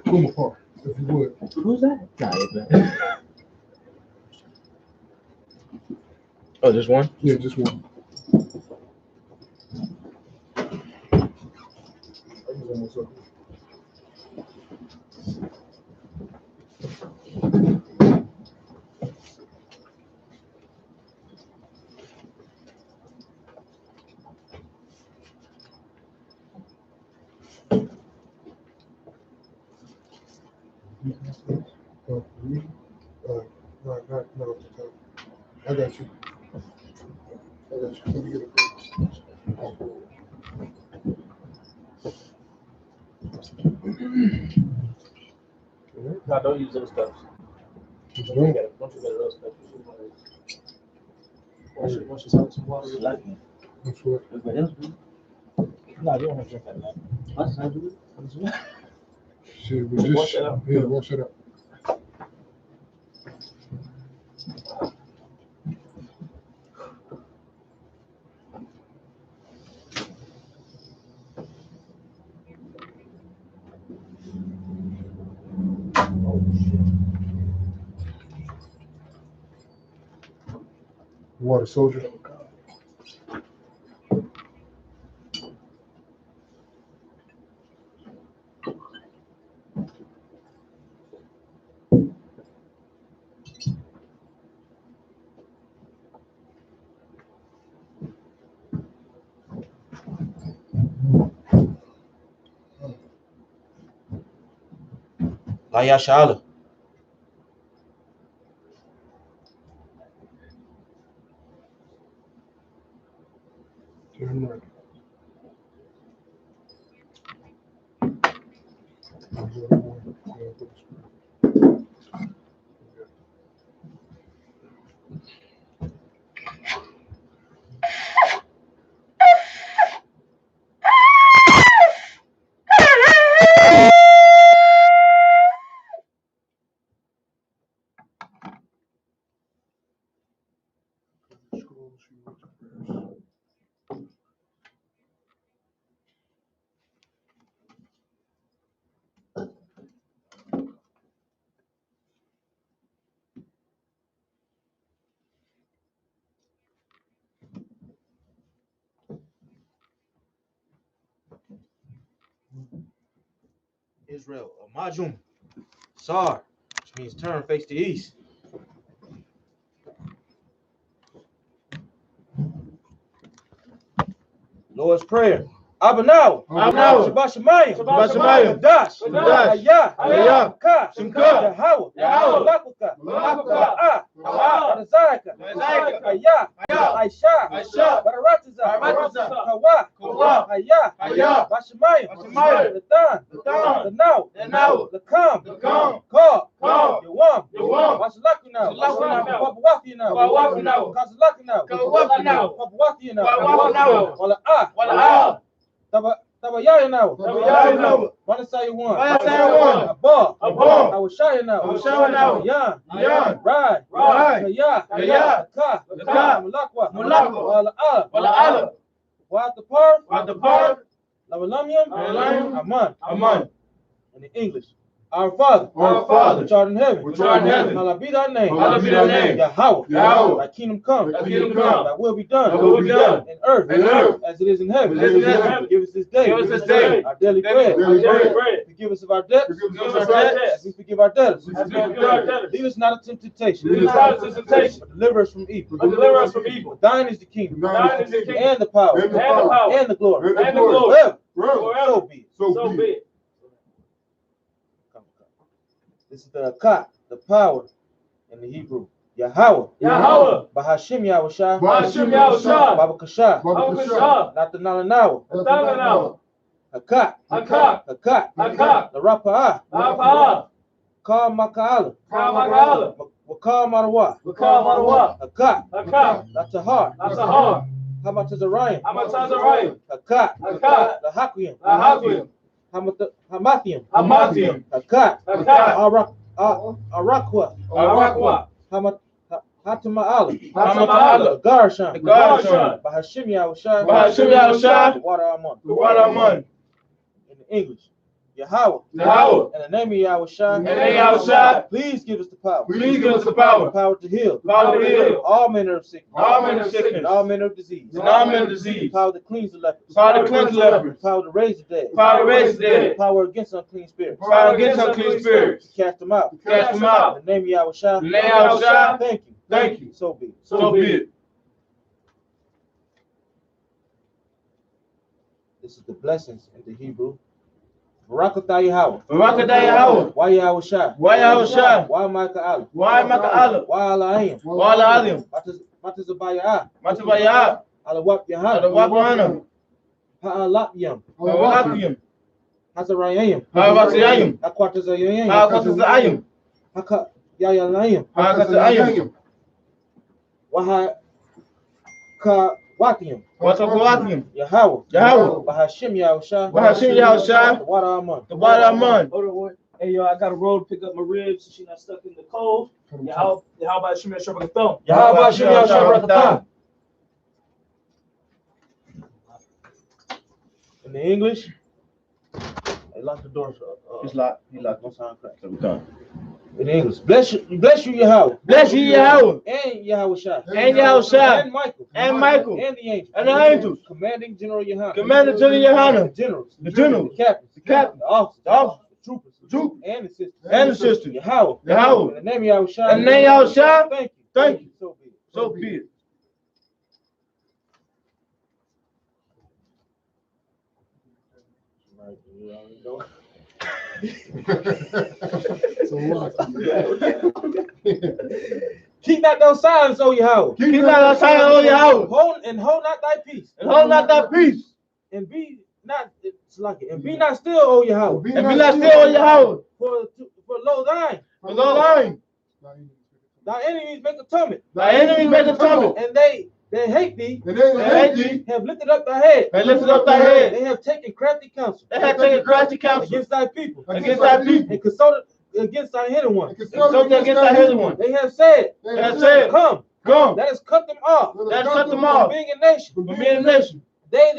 Kumapar, if you would.
Who's that? Oh, just one?
Yeah, just one.
No, don't use those cups.
Don't.
Don't you get those cups. Once you start some water, you like it.
That's what.
Everybody else do? No, you don't have to drink that, man. What's that?
Shit, we
Wash
just,
it up.
yeah, wash it up. Water soldier.
Shala.
Damn right.
Israel, Majum, Sar, which means turn, face to east. Lord's Prayer. Abanaw. Shabbat Shemayim.
Shabbat Shemayim.
Dash.
Dash.
Ayah.
Ayah.
Ka.
Simka.
Yahweh.
Yahweh.
Malakuka.
Malakuka.
Azaka.
Azaka.
Ayah.
Aisha.
Aisha. Baratiza.
Baratiza.
Kawa. Ayah.
Ayah.
Bashemayim.
Bashemayim.
The Tan.
The
Now. The Kam.
Kam.
Ka.
Ka.
Yawam.
Yawam.
Washalaki now.
Washalaki now.
Papawaki now.
Papawaki now.
Kazalaki now.
Kazalaki now.
Papawaki now.
Papawaki now.
Wala Tabayaya now.
Tabayaya now.
Manasaya one.
Manasaya one.
Abba.
Abba.
Awashaya now.
Awashaya now.
Yan.
Yan.
Ride.
Kaya.
Ka. Mulakwa.
Mulakwa.
Wala Wat the park.
Lavalamium.
Aman. In the English. Our Father, which art in heaven, hallowed be thy name. Yahweh, thy kingdom come, thy will be done, in earth, as it is in heaven. Give us this day, our daily bread. Forgive us of our debts, as we forgive our debtors. Lead us not into temptation, but deliver us from evil. For thine is the kingdom, and the power, and the glory, forever. So be it. This is the Ka, the power in the Hebrew. Yahweh. Bahashim Yahushua. Baba Kasha. Not the Nalanawa. Hakat. The Rapa'ah. Ka Maka'ala. Wakal Marawa. Hakat. Not the heart. Hamatazariah. Hakat. The Hakwiyam. Hamathium. Hakat. Arakwa. Hatama'ala. Garshan. Bahashim Yahushua. The water Amun. In English. Yahweh. In the name of Yahushua. Please give us the power. The power to heal. All manner of sickness. And all manner of disease. The power to cleanse the lepers. The power to raise the dead. The power against unclean spirits. To cast them out. In the name of Yahushua. Thank you. So be it. This is the blessings in the Hebrew. Barakatah Yahweh. Why Yahushua? Why Maka'ala? Why Ala'ayim? Matazabayah. Alawap Yahanna. Ha'alatyam.
Hazarayim.
Hazarayim.
Akwatazayim.
Akwatazayim.
Haka Yayanayim.
Hakazayim.
Wahakawatiyim.
Watawatiyim.
Yahweh.
Yahweh.
Bahashim Yahusha.
Bahashim Yahusha.
The water Aman.
The water Aman.
Hey yo, I got a roll to pick up my ribs so she's not stuck in the cold. How about Shimei Shabbat Thumb?
How about Shimei Shabbat? In the English, they lock the doors.
He's locked. He locked.
No sound crack.
So we come.
In English, bless you, Yahweh.
Bless you, Yahweh.
And Yahushua.
And Yahushua.
And Michael.
And Michael.
And the angels.
And the angels.
Commanding General Yohanna.
Commander General Yohanna.
The generals.
The generals.
The captains.
The captains.
The officers.
The officers.
The troopers.
The troopers.
And the sisters.
And the sisters.
Yahweh.
Yahweh.
In the name of Yahushua.
In the name of Yahushua.
Thank you.
Thank you.
So be it.
So be it.
Keep not those silence, O Yahweh.
Keep not thy silence, O Yahweh.
Hold not thy peace.
And hold not thy peace.
And be not still, O Yahweh.
And be not still, O Yahweh.
For lo thine.
For lo thine.
Thy enemies make a tumult.
Thy enemies make a tumult.
And they hate thee.
And they hate thee.
Have lifted up thy head.
And lifted up thy head.
They have taken crafty counsel.
They have taken crafty counsel.
Against thy people.
Against thy people.
And consulted against thy hidden one.
And consulted against thy hidden one.
They have said.
They have said.
Come.
Let
us cut them off.
Let us cut them off.
From being a nation.
From being a nation.
They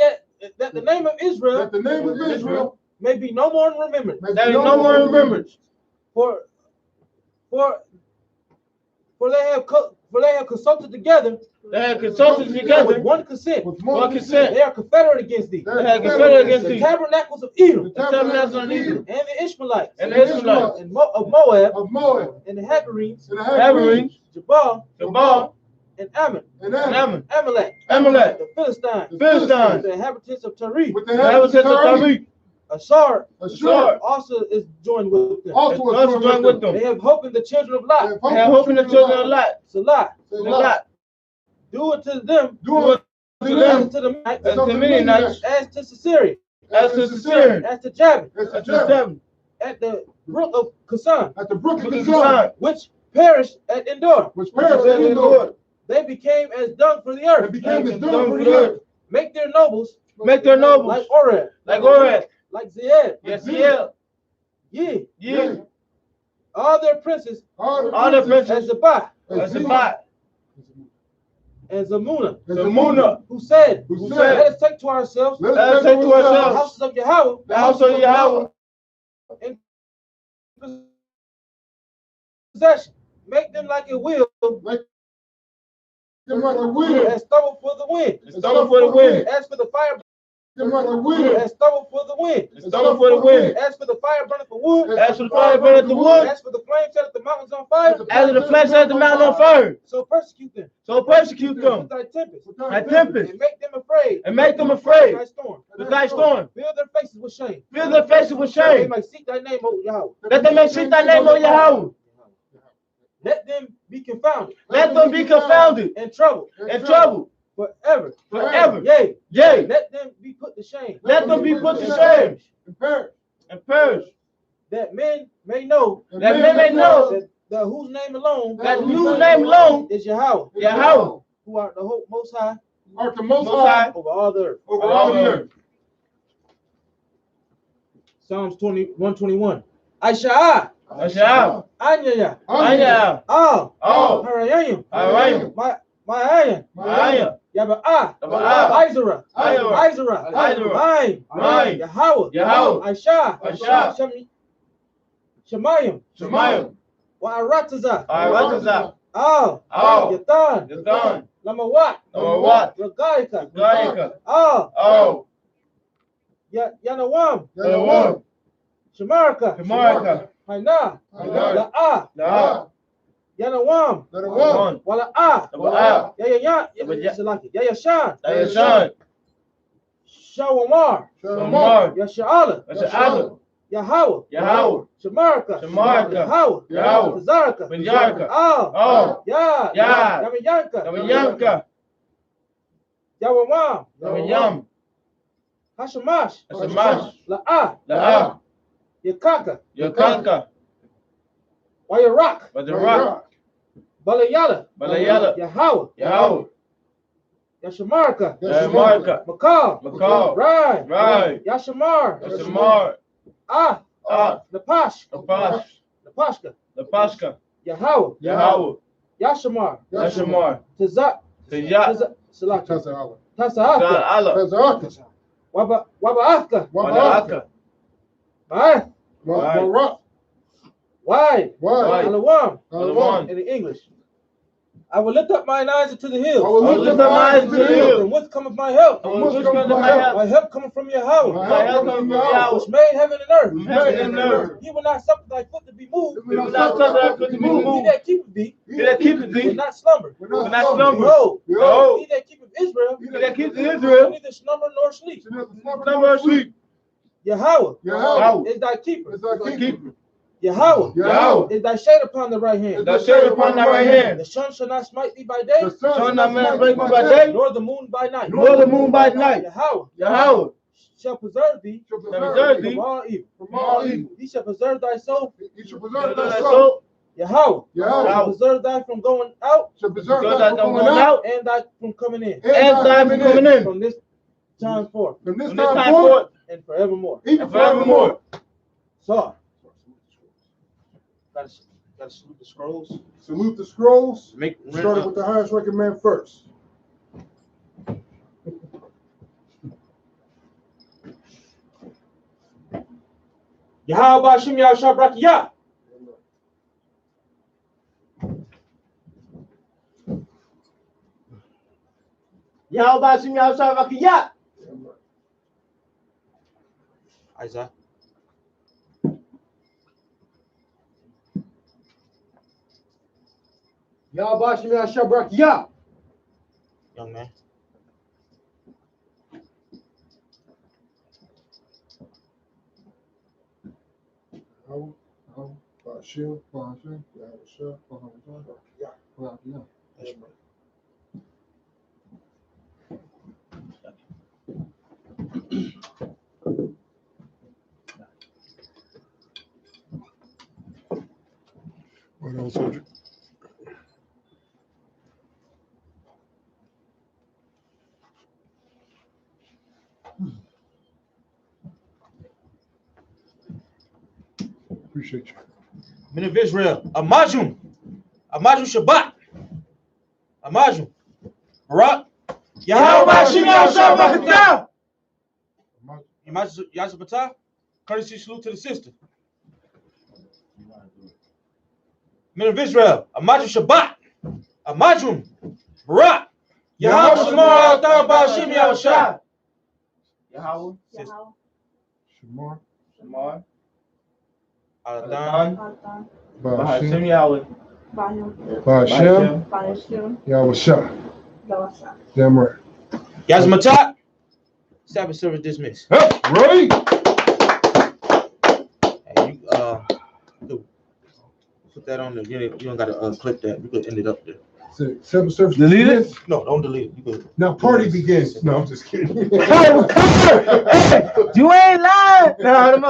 that the name of Israel.
That the name of Israel
may be no more in remembrance.
That is no more in remembrance.
For they have consulted together.
They have consulted together
with one consent.
With one consent.
They are confederate against thee.
They are confederate against
the
thee.
Tabernacles of Edom.
The tabernacles of Edom.
And the Ishmaelites.
And the Ishmaelites.
And of Moab.
And
the Hagarenes.
Jabal.
And Ammon.
Amalek.
The Philistines. The inhabitants of Tariq. Ashar also is joined with them. They have hope in the children of Lot. Salah. Do it to them. As to the Midianites. As to Sisera. As to Jabin. At the brook of Kasan. Which perished at Endor. They became as dung for the earth. Make their nobles. Like Oreb. Like Zeel. Ye. All their princes. As Zabah. And Zamuna. Who said, let us take to ourselves. The houses of Yahweh. In possession. Make them like a wheel. As stubble for the wind. As for the fire. As stubble for the wind. As for the fire burneth the wood. As for the flame setteth the mountains on fire. So persecute them. With thy tempest. And make them afraid. With thy storm. Fill their faces with shame. That they may seek thy name, O Yahweh. Let them be confounded. And troubled. Forever. Yea. Let them be put to shame.
And perish.
That men may know. That whose name alone. Is Yahweh. Who art the most high. Over all the earth. Psalms 121. I.S.U.P.K. Anyaya. Harayim. Ma'ayan. Yaba'ah. Isra. Yahweh. Aisha. Shemayim. Wa'aratazah. Yatan. Lamawat. Ragaika. Yanawam. Shemarka. Haina. La'ah. Yanawam. Wala'ah. Yayashan. Shawamar. Yasha'ala. Yahweh. Shemarka. Yahweh. Tazarka. Yamiyanka. Yawamam.
Hashamash,
Hashamash,
La'a,
La'a,
Yakaka,
Yakaka,
Wayarak,
Bajarak,
Balayala,
Balayala,
Yahweh,
Yahweh,
Yashamarka,
Yamarka,
Makal,
Makal,
Rai,
Rai,
Yashamar,
Yashamar,
Napash,
Napash,
Napashka,
Napashka,
Yahweh,
Yahweh,
Yashamar,
Yashamar,
Tazat,
Tazat,
Salaki,
Taza'ala.
Tasa'aka,
Allah,
Taza'aka.
Waba'aka,
Wa'aka,
Ba'ath,
Barak.
Why,
Why?
Alawam,
Alawam.
in the English. I will lift up mine eyes into the hills.
I will
lift up my eyes to the hills.
From whence cometh my help?
I will look unto my help.
My help cometh from Yahweh,
My help
cometh from
which
Yahweh,
made heaven and earth.
from heaven and earth.
He will not suffer thy foot to be moved.
He will
He will not suffer thy foot to be
He
moved.
that keepeth thee
He that keepeth
will
thee
not slumber.
will
will not slumber.
Behold,
Behold,
he that keepeth Israel
he that keepeth
will
Israel
neither slumber nor sleep.
slumber or sleep.
Yahweh
Yahweh
is thy keeper.
is thy keeper.
Yahweh
Yahweh
is thy shade upon the right hand.
Thou shalt upon thy right hand.
The sun shall not smite thee by day,
The sun
Shall
shall
not
not
man
smite
break
thee
me by day,
nor the moon by night.
nor the moon by night.
Yahweh
Yahweh
shall preserve thee
shall
preserve thee
from all evil.
from all evil.
He shall preserve thy soul.
He shall
shall
preserve
thy
thy soul.
soul,
Yahweh
Yahweh
shall preserve thy from going out
shall preserve
preserve
thy
thy
from
going
going out
out,
and thy from coming in.
and thy from coming in.
From this time forth
From this
From this
time
time
forth,
forth,
and forevermore.
even
and forevermore.
So, gotta salute the scrolls.
Salute the scrolls.
Make
Starting with the highest ranking man first.
Yahweh Bashim Yahshua Brakiyah.
Yahweh Bashim Yahshua Rakiyah.
Isaiah.
Yahweh Bashim Yahshua Brakiyah.
Young man.
Bashir, Bashir, Yahshua, Bashir, Bashir.
That's right.
Right on, soldier. Appreciate you.
Men of Israel. Amajum. Amajum Shabbat. Amajum. Barak. Yahweh Bashim Yahshua Brakiyah. Imagine Yazabata. Courtesy salute to the sister. Men of Israel. Amajum Shabbat. Amajum. Barak. Yahweh Shemar Atam Bashim Yahshua.
Yahweh,
Shamar,
Shamar,
Alatan.
Alatan,
Bashir,
Bahashim Yahweh,
Bashir,
Bashim,
Yahweh.
Yahweh.
Damn right.
Yazmatat. Sabbath service dismissed.
Right.
Hey, you put that on there. You don't gotta clip that. You could end it up there.
Seven service.
Delete it?
No, don't delete it. You could.
Now party begins. No, I'm just kidding.
You ain't lying. No, I'm